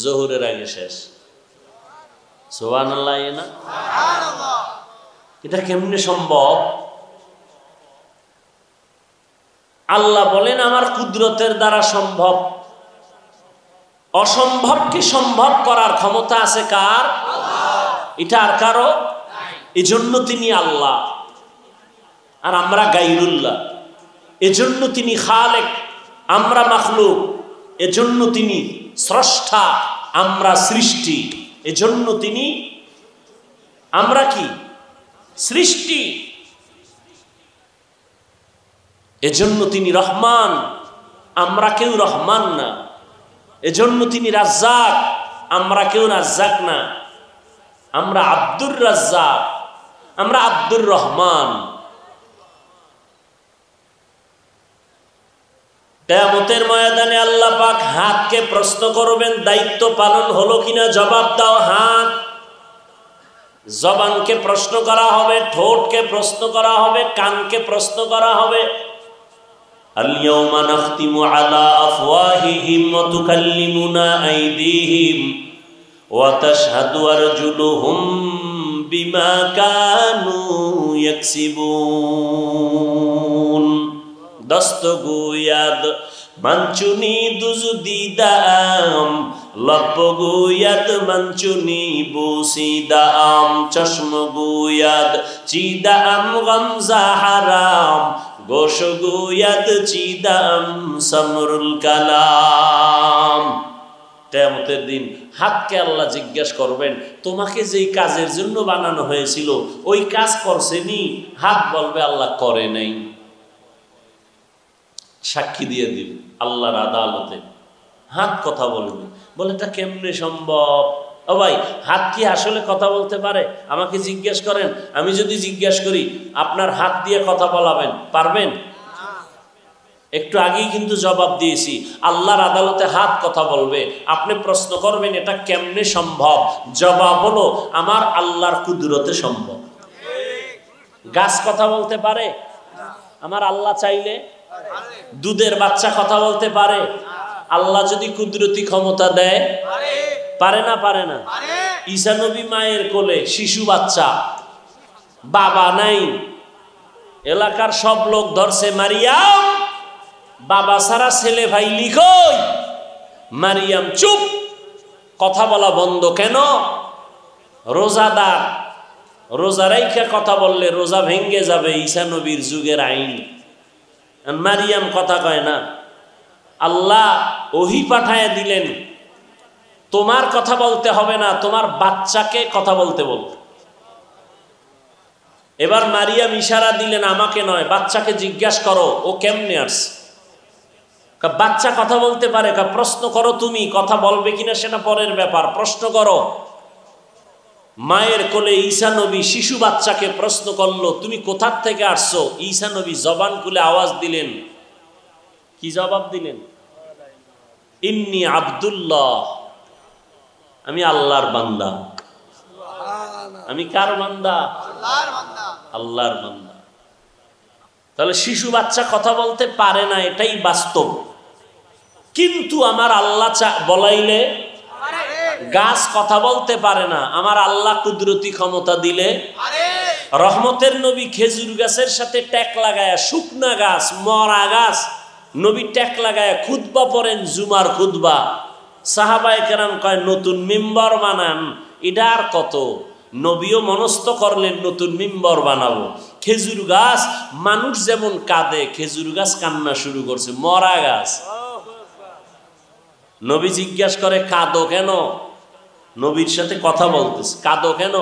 জোহরের আগে শেষ। সুবহানাল্লাহ। না এটা কেমনে সম্ভব? আল্লাহ বলেন আমার কুদরতের দ্বারা সম্ভব। অসম্ভবকে সম্ভব করার ক্ষমতা আছে কার? এটা আর কারো। এজন্য তিনি আল্লাহ আর আমরা গায়রুল্লাহ। এজন্য তিনি খালেক, আমরা মাখলুক। এজন্য তিনি স্রষ্টা, আমরা সৃষ্টি। এজন্য তিনি, আমরা কি? সৃষ্টি। এজন্য তিনি রহমান, আমরা কেউ রহমান না। এজন্য তিনি রাজ্জাক, আমরা কেউ রাজ্জাক না। আমরা আব্দুর রাজ্জাক, আমরা আব্দুর রহমান। কিয়ামতের ময়দানে আল্লাহ পাক হাতকে প্রশ্ন করবেন, দায়িত্ব পালন হলো কিনা জবাব দাও। হাত, জবানকে প্রশ্ন করা হবে, ঠোঁটকে প্রশ্ন করা হবে, কানকে প্রশ্ন করা হবে। আল-ইয়াওমা নাখতিমু আলা আফওয়াহিহিম ওয়া তুকাল্লিমুনা আইদিহিম ওয়া তাশহাদু আরজুলুহুম বিমা কানু ইয়াকসিবুন। দস্তগুয়াদ মানচুনি দুজুদিদাম, লব্বগুয়াদ মানচুনি বুসিদাম, চশমগুয়াদ চিদাম গামজা হারাম, গোশগুয়াদ চিদাম সামরুল কালাম। কিয়ামতের দিন হাতকে আল্লাহ জিজ্ঞেস করবেন, তোমাকে যেই কাজের জন্য বানানো হয়েছিল ওই কাজ করছেনি? হাত বলবে আল্লাহ করে নাই। সাক্ষী দিয়ে দিবে আল্লাহর আদালতে। হাত কথা বলবে। বলে এটা কেমনে সম্ভব? ও ভাই, হাত কি আসলে কথা বলতে পারে? আমাকে জিজ্ঞেস করেন, আমি যদি জিজ্ঞেস করি আপনার হাত দিয়ে কথা বলাবেন, পারবেন? একটু আগেই কিন্তু জবাব দিয়েছি, আল্লাহর আদালতে হাত কথা বলবে। আপনি প্রশ্ন করবেন এটা কেমনে সম্ভব? জবাব হলো আমার আল্লাহর কুদরতে সম্ভব। গাছ কথা বলতে পারে? আমার আল্লাহ চাইলে। দুধের বাচ্চা কথা বলতে পারে? আল্লাহ যদি কুদরতি ক্ষমতা দেয় পারে না? পারে না? ঈসা নবী মায়ের কোলে শিশু বাচ্চা, বাবা নাই, এলাকার সব লোক ধরছে মারিয়াম, বাবা সারা ছেলে ভাই লিখই। মারিয়াম চুপ, কথা বলা বন্ধ। কেন? রোজাদার, রোজা রাইখা কথা বললে রোজা ভেঙ্গে যাবে, ঈসা নবীর যুগের আইন। মারিয়াম কথা কয় না। আল্লাহ ওহী পাঠায় দিলেন, তোমার কথা বলতে হবে না, তোমার বাচ্চাকে কথা বলতে বল। এবার মারিয়াম ইশারা দিলেন, আমাকে নয়, বাচ্চাকে জিজ্ঞাসা করো ও কেমনে আসছে। বাচ্চা কথা বলতে পারে, প্রশ্ন করো, তুমি কথা বলবে কিনা সেটা পরের ব্যাপার, প্রশ্ন করো। মায়ের কোলে ঈসা নবী শিশু বাচ্চাকে প্রশ্ন করলো, তুমি কোথার থেকে আসছো? ঈসা নবী জবান খুলে আওয়াজ দিলেন। কি জবাব দিলেন? ইন্নী আব্দুল্লাহ, আমি আল্লাহর বান্দা। আমি কার বান্দা? আল্লাহর বান্দা। তাহলে শিশু বাচ্চা কথা বলতে পারে না, এটাই বাস্তব। কিন্তু আমার আল্লাহ বলাইলে গাছ কথা বলতে পারে না, আমার আল্লাহ কুদরতি ক্ষমতা দিলে। রহমতের নবী খেজুর গাছের সাথে ট্যাক লাগায়া, শুকনা গাছ, মরা গাছ, নবী ট্যাক লাগায়া খুতবা পড়েন, জুমার খুতবা। সাহাবায়ে কেরাম কয় নতুন মিম্বর বানান। এটা আর কত, নবীও মনস্থ করলেন নতুন মিম্বর বানাবো। খেজুর গাছ, মানুষ যেমন কাঁদে, খেজুর গাছ কান্না শুরু করছে, মরা গাছ। নবী জিজ্ঞাসা করে, কাঁদো কেন? নবীর সাথে কথা বলতেছে, কাঁদো কেন?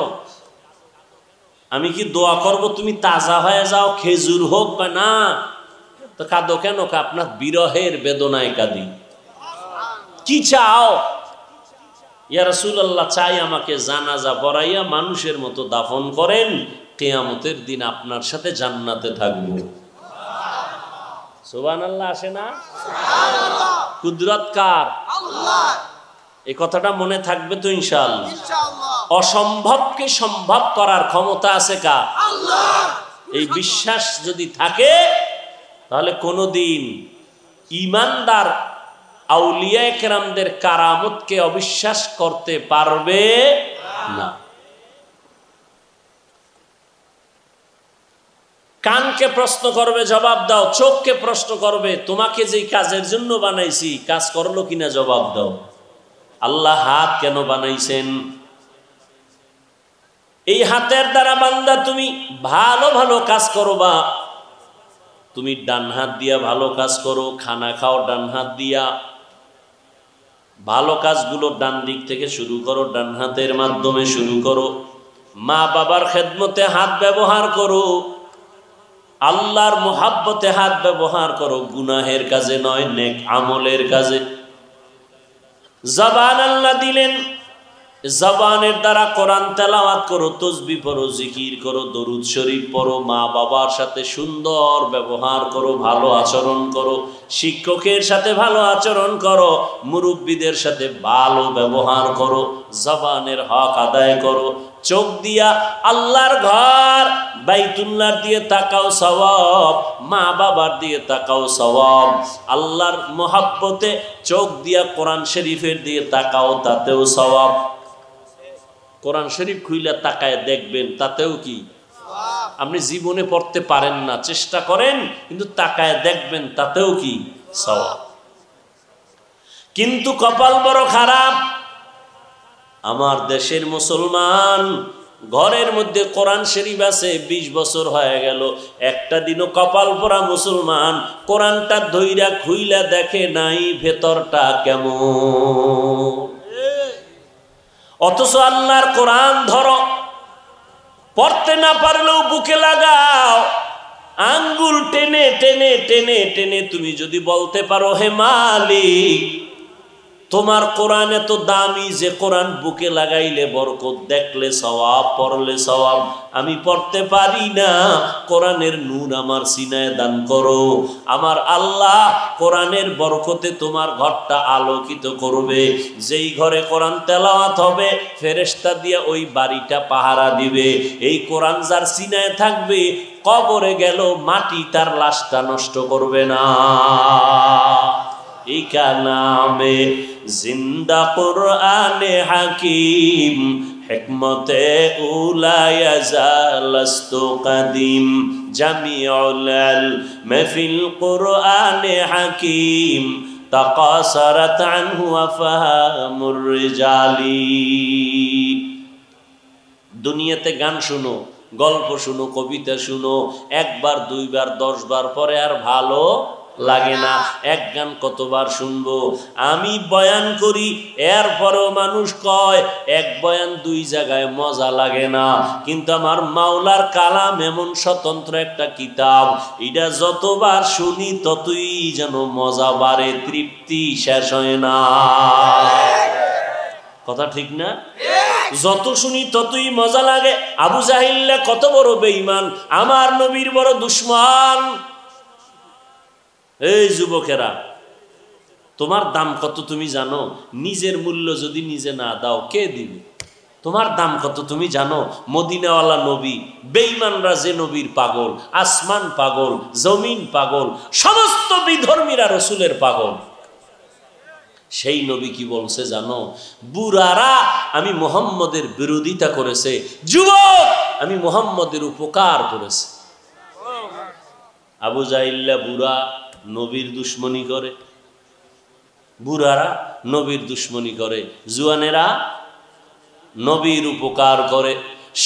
আমি কি দোয়া করব তুমি তাজা হয়ে যাও, খেজুর হোক? না। তো কাঁদো কেন? আপনার বিরহের বেদনায় কাঁদি। কি চাও? ইয়া রাসূলুল্লাহ, চাই আমাকে জানাজা পড়াইয়া মানুষের মতো দাফন করেন, কিয়ামতের দিন আপনার সাথে জান্নাতে থাকবো। সুবহানাল্লাহ আসে না? কুদরত কার? আল্লাহ। এই কথাটা মনে থাকবে তো ইনশাআল্লাহ। অসম্ভবকে সম্ভব করার ক্ষমতা আছে কার? আল্লাহ। এই বিশ্বাস যদি থাকে তাহলে কোনোদিন ঈমানদার আউলিয়া কেরামদের কারামতকে অবিশ্বাস করতে পারবে না। কানকে প্রশ্ন করবে, জবাব দাও। চোখকে প্রশ্ন করবে, তোমাকে যেই কাজের জন্য বানাইছি কাজ করলো কিনা জবাব দাও। আল্লাহ হাত কেন বানাইছেন? এই হাতের দ্বারা বান্দা তুমি ভালো ভালো কাজ করবা। তুমি ডান হাত দিয়া ভালো কাজ করো, খানা খাও ডান হাত দিয়া। ভালো কাজগুলো ডান দিক থেকে শুরু করো, ডান হাতের মাধ্যমে শুরু করো। মা বাবার খেদমতে হাত ব্যবহার করো, আল্লাহর মুহাব্বতে হাত ব্যবহার করো, গুনাহের কাজে নয়, নেক আমলের কাজে। জবান আল্লাহ দিলেন, জবানের দ্বারা কোরআন তেলাওয়াত করো, তাসবিহ পড়ো, জিকির করো, দরুদ শরীফ পড়ো, মা বাবার সাথে সুন্দর ব্যবহার করো, ভালো আচরণ করো, শিক্ষকের সাথে ভালো আচরণ করো, মুরব্বীদের সাথে ভালো ব্যবহার করো, জবানের হক আদায় করো। চোখ দিয়া আল্লাহর ঘর বাইতুল্লাহর দিয়ে তাকাও, সওয়াব। মা বাবার দিয়ে তাকাও, সওয়াব। আল্লাহর মুহাব্বতে চোখ দিয়া কোরআন শরীফের দিয়ে তাকাও, তাতেও সওয়াব। কোরআন শরীফ খুইলা তাকায় দেখবেন, তাতেও কি? আপনি জীবনে পড়তে পারেন না, চেষ্টা করেন, কিন্তু তাকায় দেখবেন, তাতেও কি? সওয়াব। কিন্তু কপাল বড় খারাপ, আমার দেশের মুসলমান ঘরের মধ্যে কোরআন শরীফ আছে, 20 বছর হয়ে গেল, একটা দিনও কপাল পরা মুসলমান কোরআনটা ধইরা খুইলা দেখে নাই ভেতরটা কেমন। অথচ আল্লাহর কোরআন ধরো, পড়তে না পারলেও বুকে লাগাও, আঙ্গুল টেনে টেনে টেনে টেনে তুমি যদি বলতে পারো, হে মালিক, তোমার কোরআন এত দামি যে কোরআন বুকে লাগাইলে বরকত, দেখলে সওয়াব, পড়লে সওয়াব, আমি পড়তে পারি না, কোরআনের নূর আমার সিনায় দান করো। আমার আল্লাহ কোরআনের বরকতে তোমার ঘরটা আলোকিত করবে। যেই ঘরে কোরআন তেলাওয়াত হবে, ফেরেশতা দিয়া ওই বাড়িটা পাহারা দিবে। এই কোরআন যার সিনায় থাকবে, কবরে গেল মাটি তার লাশটা নষ্ট করবে না। ইকা নামে জিন্দা কুরআনে হাকিম, হিকমতে উলায়া জালাস্তু কাদিম, জামিউল ইলম ফিল কুরআনে হাকিম, তাকাসারাত আনহু আফহামুর রিজালি। দুনিয়াতে গান শুনো, গল্প শুনো, কবিতা শুনো, একবার দুইবার 10 বার পরে আর ভালো লাগে না। এক গান কতবার শুনবো? আমি বয়ান করি, এরপরেও মানুষ কয় এক বয়ান দুই জায়গায় মজা লাগে না। কিন্তু আমার মাওলার কালাম এমন স্বতন্ত্র একটা কিতাব, এটা যতবার শুনি ততই যেন মজা বাড়ে, তৃপ্তি শেষ হয় না। কথা ঠিক না? যত শুনি ততই মজা লাগে। আবু জাহিল্লা কত বড় বেঈমান, আমার নবীর বড় দুশমন। এই যুবকেরা, তোমার দাম কত তুমি জানো? নিজের মূল্য যদি নিজে না দাও কে দিবে? তোমার দাম কত তুমি জানো? মদিনাওয়ালা নবী, বেঈমানরা যে নবীর পাগল, আসমান পাগল, জমিন পাগল, সমস্ত বিধর্মীরা রসুলের পাগল। সেই নবী কি বলছে জানো? বুড়ারা আমি মুহাম্মদের বিরোধিতা করেছে, যুবক আমি মুহাম্মদের উপকার করেছে। আবু জাহিল্লা বুড়া নবীর দুশ্মনী করে, বুড়ারা নবীর দুশ্মনী করে, জুয়ানেরা নবীর উপকার করে।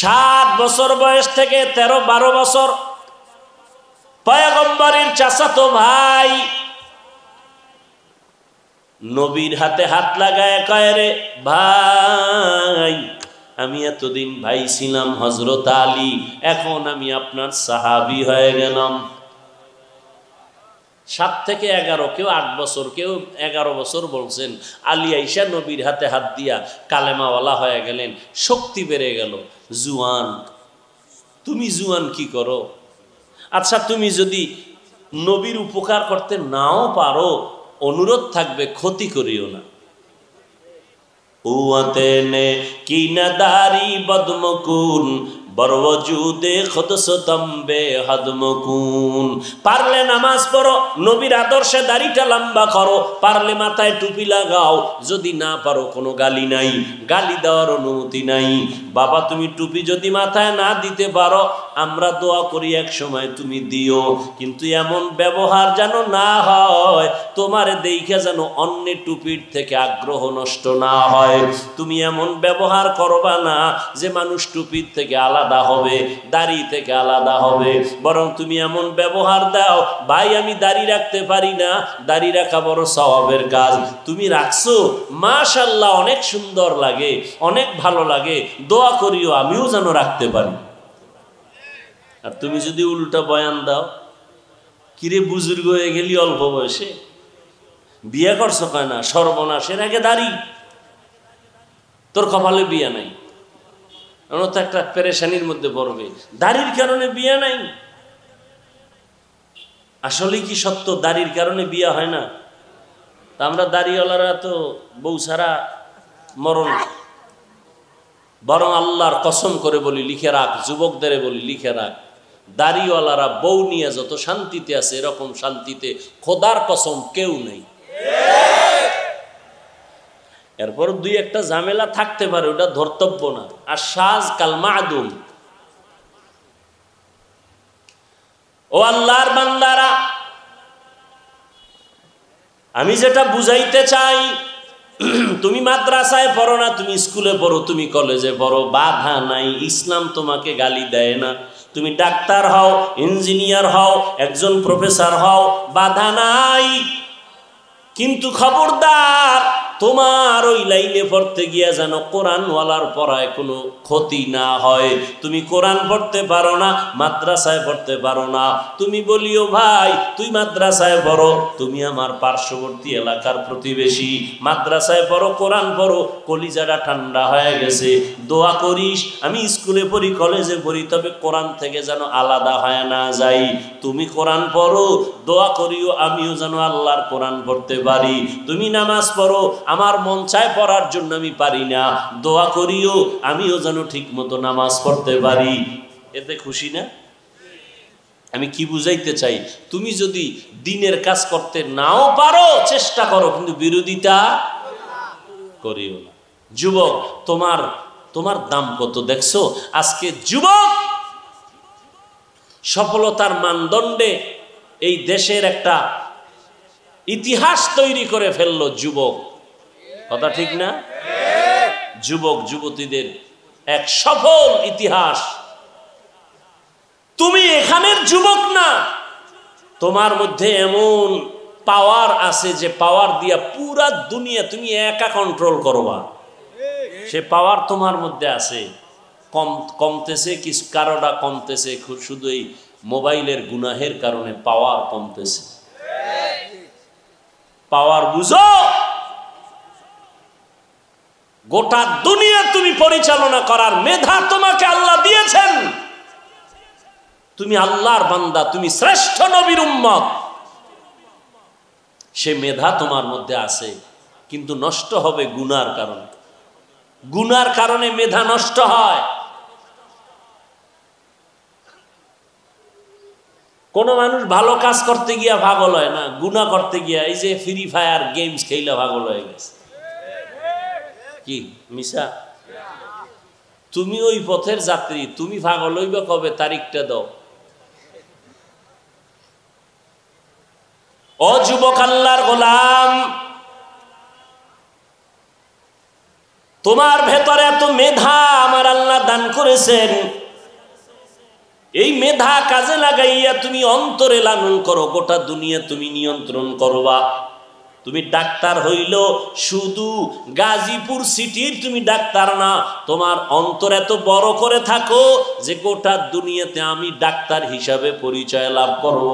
7 বছর বয়স থেকে 13-12 বছর পয়গম্বরের চাচাতো ভাই নবীর হাতে হাত লাগায় কয়, রে ভাই আমি এতদিন ভাই ছিলাম হযরত আলী, এখন আমি আপনার সাহাবী হয়ে গেলাম। 7 থেকে 11, কেউ 8 বছর, কেউ 11 বছর বলছেন। আলী আইসা নবীর হাতে হাত দিয়া কালেমাওয়ালা হয়ে গেলেন, শক্তি বেড়ে গেল। জুয়ান, তুমি জুয়ান কি করো? আচ্ছা তুমি যদি নবীর উপকার করতে নাও পারো, অনুরোধ থাকবে ক্ষতি করিও না। উয়াতে নে কি নাদারি বদমকুন বরওজুদে খুদসতম্বে হদমকুন। পারলে নামাজ পড়ো, নবীর আদর্শে দাড়িটা লম্বা করো, পারলে মাথায় টুপি লাগাও, যদি না পারো কোনো গালি নাই, গালি দেওয়ার অনুমতি নাই। বাবা তুমি টুপি যদি মাথায় না দিতে পারো, আমরা দোয়া করি এক সময় তুমি দিও, কিন্তু এমন ব্যবহার যেন না হয় তোমারে দেখে যেন অন্যের টুপির থেকে আগ্রহ নষ্ট না হয়। তুমি এমন ব্যবহার করবা না যে মানুষ টুপির থেকে আলাদা হবে, দাড়ি থেকে আলাদা হবে, বরং তুমি এমন ব্যবহার দাও, ভাই আমি দাড়ি রাখতে পারি না, দাড়ি রাখা বড় সওয়াবের কাজ, তুমি রাখছো, মাশাআল্লাহ অনেক সুন্দর লাগে, অনেক ভালো লাগে, দোয়া করিও আমিও যেন রাখতে পারি। আর তুমি যদি উল্টা বয়ান দাও, কিরে বুজুর্গ হয়ে গেলি অল্প বয়সে, বিয়ে করছো কয় না, সর্বনাশের আগে দাড়ি, তোর কপালে বিয়ে নাই, তো একটা পেরেশানির মধ্যে পড়বে, দাড়ির কারণে বিয়ে নাই। আসলে কি সত্য দাড়ির কারণে বিয়ে হয় না? তা আমরা দাড়িওয়ালারা তো বউ ছাড়া মরণ। বরং আল্লাহর কসম করে বলি, লিখে রাখ, যুবকদের বলি লিখে রাখ, দাড়িওয়ালারা বউ নিয়ে যত শান্তিতে আছে এরকম শান্তিতে খোদার কসম কেউ নেই। এরপর 2-1টা ঝামেলা থাকতে পারে, ওটা ধর্তব্য না। আর সাজ কাল মাদুম। ও আল্লাহর বান্দারা, আমি যেটা বুঝাইতে চাই, তুমি মাদ্রাসায় পড়ো না, তুমি স্কুলে পড়ো, তুমি কলেজে পড়ো, বাধা নাই, ইসলাম তোমাকে গালি দেয় না। তুমি ডাক্তার হও, ইঞ্জিনিয়ার হও, একজন প্রফেসর হও, বাধা নাই। কিন্তু খবরদার তোমার ওই লাইনে পড়তে গিয়া যেন কোরআনওয়ালার পড়ায় কোনো ক্ষতি না হয়। তুমি কোরআন পড়তে পারো না, মাদ্রাসায় পড়তে পারো না, তুমি বলিও ভাই তুই মাদ্রাসায় পড়ো, তুমি আমার পার্শ্ববর্তী এলাকার প্রতিবেশী, মাদ্রাসায় পড়ো, কোরআন পড়ো, কলিজাটা ঠান্ডা হয়ে গেছে, দোয়া করিস আমি স্কুলে পড়ি, কলেজে পড়ি, তবে কোরআন থেকে যেন আলাদা হয় না যাই। তুমি কোরআন পড়ো, দোয়া করিও আমিও যেন আল্লাহর কোরআন পড়তে পারি। তুমি নামাজ পড়ো, আমার মন চায় পড়ার জন্য আমি পারি না, দোয়া করিও আমিও যেন ঠিক মতো নামাজ পড়তে পারি। এতে খুশি না? আমি কি বুঝাইতে চাই, তুমি যদি দিনের কাজ করতে নাও পারো চেষ্টা করো, কিন্তু বিরোধিতা করিও না। যুবক তোমার দাম কত দেখছো? আজকে যুবক সফলতার মানদণ্ডে এই দেশের একটা ইতিহাস তৈরি করে ফেললো যুবক। কথা ঠিক না? যুবক যুবতীদের এক সফল ইতিহাস। তুমি এখানের যুবক না, তোমার মধ্যে এমন পাওয়ার আছে যে পাওয়ার দিয়া পুরা দুনিয়া তুমি একা কন্ট্রোল করবা, সে পাওয়ার তোমার মধ্যে আছে। কমতেছে কিছু, কারোটা কমতেছে শুধু এই মোবাইলের গুনাহের কারণে পাওয়ার কমতেছে। পাওয়ার বুঝো, গোটা দুনিয়া তুমি পরিচালনা করার মেধা তোমাকে আল্লাহ দিয়েছেন। তুমি আল্লাহর বান্দা, তুমি শ্রেষ্ঠ নবীর উম্মত, সে মেধা তোমার মধ্যে আছে, কিন্তু নষ্ট হবে গুনার কারণে। গুনার কারণে মেধা নষ্ট হয়। কোন মানুষ ভালো কাজ করতে গিয়া পাগল হয় না, গুনাহ করতে গিয়া এই যে ফ্রি ফায়ার গেমস খেলা পাগল হয়ে গেছে। কি মিশা? তুমি ওই পথের যাত্রী, তুমি পাগল হইবে কবে? তারিখটা দাও। ও যুবক আল্লাহর গোলাম, তোমার ভেতরে এত মেধা আমার আল্লাহ দান করেছেন, এই মেধা কাজে লাগাইয়া তুমি অন্তরে লালন করো, গোটা দুনিয়া তুমি নিয়ন্ত্রণ করবা। তুমি ডাক্তার হইল শুধু গাজীপুর সিটির তুমি ডাক্তার না, তোমার অন্তর এত বড় করে থাকো যে গোটা দুনিয়াতে আমি ডাক্তার হিসাবে পরিচয় লাভ করব।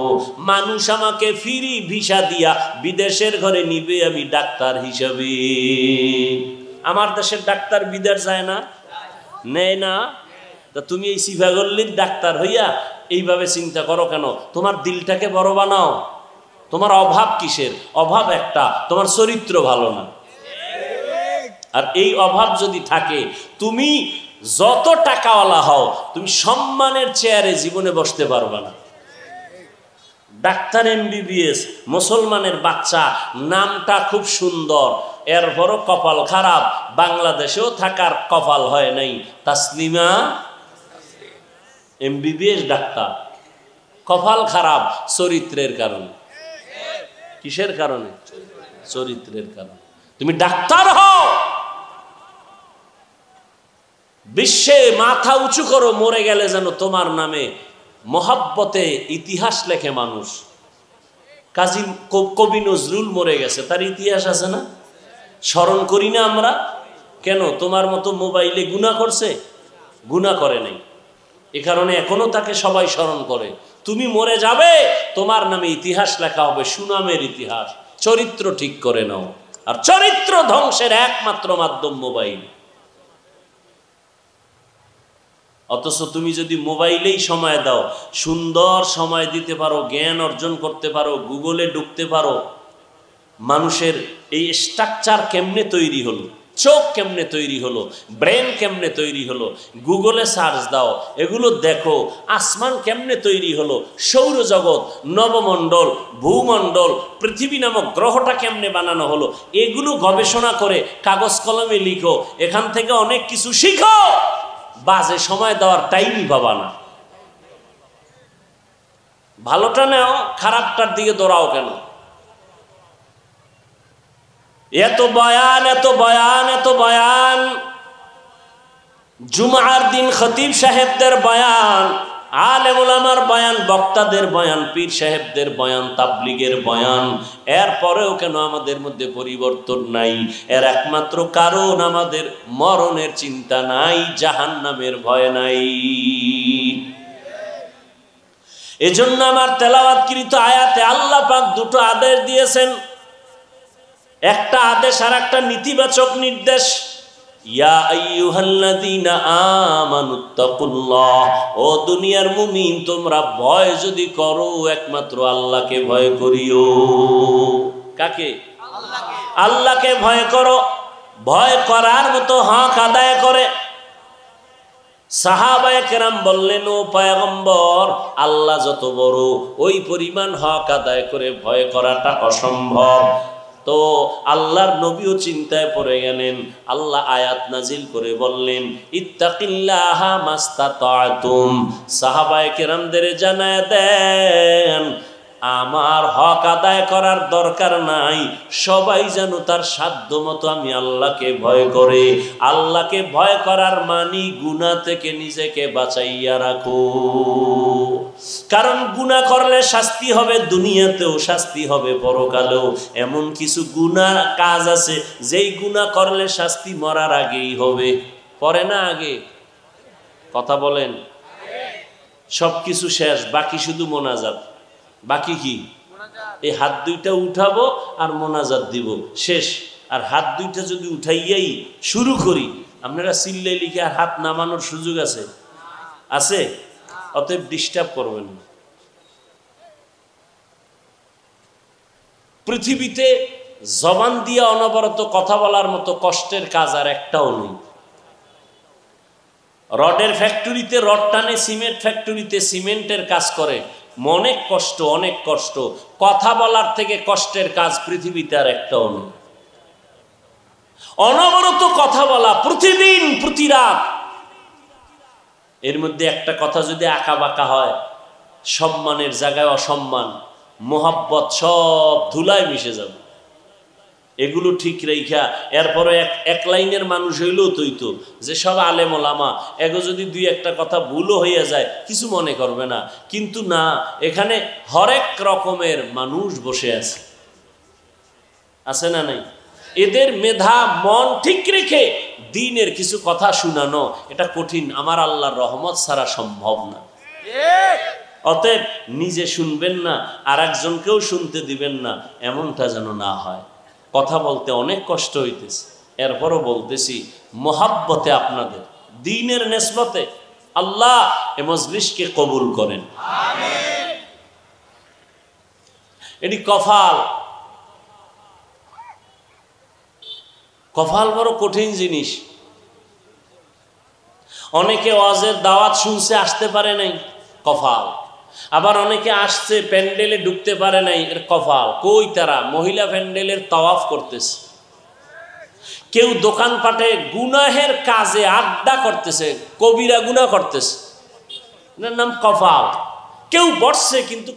মানুষ আমাকে ফ্রি ভিসা দিয়া বিদেশের ঘরে নিবে আমি ডাক্তার হিসাবে। আমার দেশের ডাক্তার বিদেশ যায় না, নেয় না। তা তুমি এই সিফাগল্লির ডাক্তার হইয়া এইভাবে চিন্তা করো কেন? তোমার দিলটাকে বড় বানাও। তোমার অভাব কিসের? অভাব একটা, তোমার চরিত্র ভালো না। আর এই অভাব যদি থাকে, তুমি যত টাকাওয়ালা হও, তুমি সম্মানের চেয়ারে জীবনে বসতে পারবা না। ডাক্তার MBBS, মুসলমানের বাচ্চা, নামটা খুব সুন্দর, এরপরও কপাল খারাপ। বাংলাদেশেও থাকার কপাল হয় নাই। তাসলিমা MBBS ডাক্তার, কপাল খারাপ চরিত্রের কারণে। কিসের কারণে? চরিত্রের কারণে। তুমি ডাক্তার হও, বিশ্বে মাথা উঁচু করো, মরে গেলে যেন তোমার নামে মহাব্বতে ইতিহাস লেখে মানুষ। কাজী কবি নজরুল মরে গেছে, তার ইতিহাস আছে না? স্মরণ করি না আমরা কেন? তোমার মতো মোবাইলে গুনাহ করছে? গুনাহ করে নাই, এ কারণে এখনো তাকে সবাই স্মরণ করে। তুমি মরে যাবে, তোমার নামে ইতিহাস লেখা হবে, সুনামের ইতিহাস। চরিত্র ঠিক করে নাও। আর চরিত্র ধ্বংসের একমাত্র মাধ্যম মোবাইল। অথচ তুমি যদি মোবাইলেই সময় দাও, সুন্দর সময় দিতে পারো, জ্ঞান অর্জন করতে পারো, গুগলে ঢুকতে পারো, মানুষের এই স্ট্রাকচার কেমনে তৈরি হলো, চোখ কেমনে তৈরি হলো, ব্রেন কেমনে তৈরি হলো, গুগলে সার্চ দাও, এগুলো দেখো। আসমান কেমনে তৈরি হলো, সৌরজগৎ, নবমণ্ডল, ভূমণ্ডল, পৃথিবী নামক গ্রহটা কেমনে বানানো হলো, এগুলো গবেষণা করে কাগজ কলমে লিখো। এখান থেকে অনেক কিছু শিখো। বাজে সময় দেওয়ার টাইমই পাবা না। ভালোটা নাও, খারাপটার দিকে দৌড়াও কেন? এত বয়ান, এত বয়ান, এত বয়ান, জুমার দিন খতিব সাহেবদের বয়ান, আলেম ওলামার বয়ান, বক্তাদের বয়ান, পীর সাহেবদের বয়ান, তাবলীগের বয়ান, এরপরেও কেন আমাদের মধ্যে পরিবর্তন নাই? এর একমাত্র কারণ আমাদের মরণের চিন্তা নাই, জাহান্নামের ভয় নাই। এজন্য আমার তেলাওয়াতকৃত আয়াতে আল্লাহ পাক দুটো আদেশ দিয়েছেন, একটা আদেশ আর একটা নেতিবাচক নির্দেশ। ইয়া আইয়ুহাল্লাযীনা আমানুত্তাকুল্লাহ, ও দুনিয়ার মুমিন, তোমরা ভয় যদি করো একমাত্র আল্লাহকে ভয় করিও। কাকে? আল্লাহকে। আল্লাহকে ভয় করো। ভয় করার মতো হক আদায় করে। সাহাবায়ে কেরাম বললেন, ও পয়গম্বর, আল্লাহ যত বড়, ওই পরিমাণ হক আদায় করে ভয় করাটা অসম্ভব। তো আল্লাহর নবীও চিন্তায় পড়ে গেলেন। আল্লাহ আয়াত নাজিল করে বললেন, ইত্তাকিল্লাহা মাস্তাতাতুম। সাহাবায়ে কেরামদের জানায় দেন, আমার হক আদায় করার দরকার নাই, সবাই যেন তার সাধ্য মতো আমি আল্লাহকে ভয় করে। আল্লাহকে ভয় করার মানি গুনাহ থেকে নিজেকে বাঁচাইয়া রাখো। কারণ গুনাহ করলে শাস্তি হবে দুনিয়াতেও, শাস্তি হবে পরকালেও। এমন কিছু গুনাহ কাজ আছে যেই গুনাহ করলে শাস্তি মরার আগেই হবে। পরে না আগে? কথা বলেন। সবকিছু শেষ, বাকি শুধু মোনাজাত। বাকি কি? এই হাত দুইটা উঠাবো আর মোনাজাত দিব, শেষ। আর হাত দুইটা যদি উঠাইয়াই শুরু করি, আপনারা চিল্লাই লিখে আর হাত নামানোর সুযোগ আছে? আছে? অতএব ডিস্টার্ব করবেন না। পৃথিবীতে জবান দিয়ে অনবরত কথা বলার মতো কষ্টের কাজ আর একটাও নেই। রডের ফ্যাক্টরিতে রড টানে, সিমেন্ট ফ্যাক্টরিতে সিমেন্টের কাজ করে, অনেক কষ্ট, অনেক কষ্ট। কথা বলার থেকে কষ্টের কাজ পৃথিবীতে আর একটাও নেই। অনবরত কথা বলা, প্রতিদিন প্রতি রাত। এর মধ্যে একটা কথা যদি আঁকা বাঁকা হয়, সম্মানের জায়গায় অসম্মান, মোহাব্বত সব ধুলায় মিশে যাবে। এগুলো ঠিক রেখা এরপরে এক লাইনের মানুষ হইলেও তৈতো যে সব আলেম ওলামা, এগো যদি দুই একটা কথা ভুলও হইয়া যায় কিছু মনে করবে না। কিন্তু না, এখানে হরেক রকমের মানুষ বসে আছে, আছে না নাই? এদের মেধা মন ঠিক রেখে দ্বীনের কিছু কথা শুনানো এটা কঠিন, আমার আল্লাহর রহমত ছাড়া সম্ভব না। অতএব নিজে শুনবেন না, আর একজনকেও শুনতে দিবেন না, এমনটা যেন না হয়। কথা বলতে অনেক কষ্ট হইতেছে, এরপরও বলতেছি মোহাব্বতে আপনাদের দ্বীনের নেসবতে আল্লাহ এ মজলিসকে কবুল করেন। এটি কফাল। কফাল বড় কঠিন জিনিস। অনেকে ওয়াজের দাওয়াত শুনছে, আসতে পারে নাই, কফাল। আবার অনেকে আসছে, প্যান্ডেলে ঢুকতে পারে নাই, এর কফাল। কই তারা? মহিলা প্যান্ডেলের তাওয়াফ করতেছে, কেউ দোকানপাটে গুনাহের কাজে আড্ডা করতেছে, কবিরা গুনাহ করতেছে, এর নাম কফাল। কেউ বসছে কিন্তু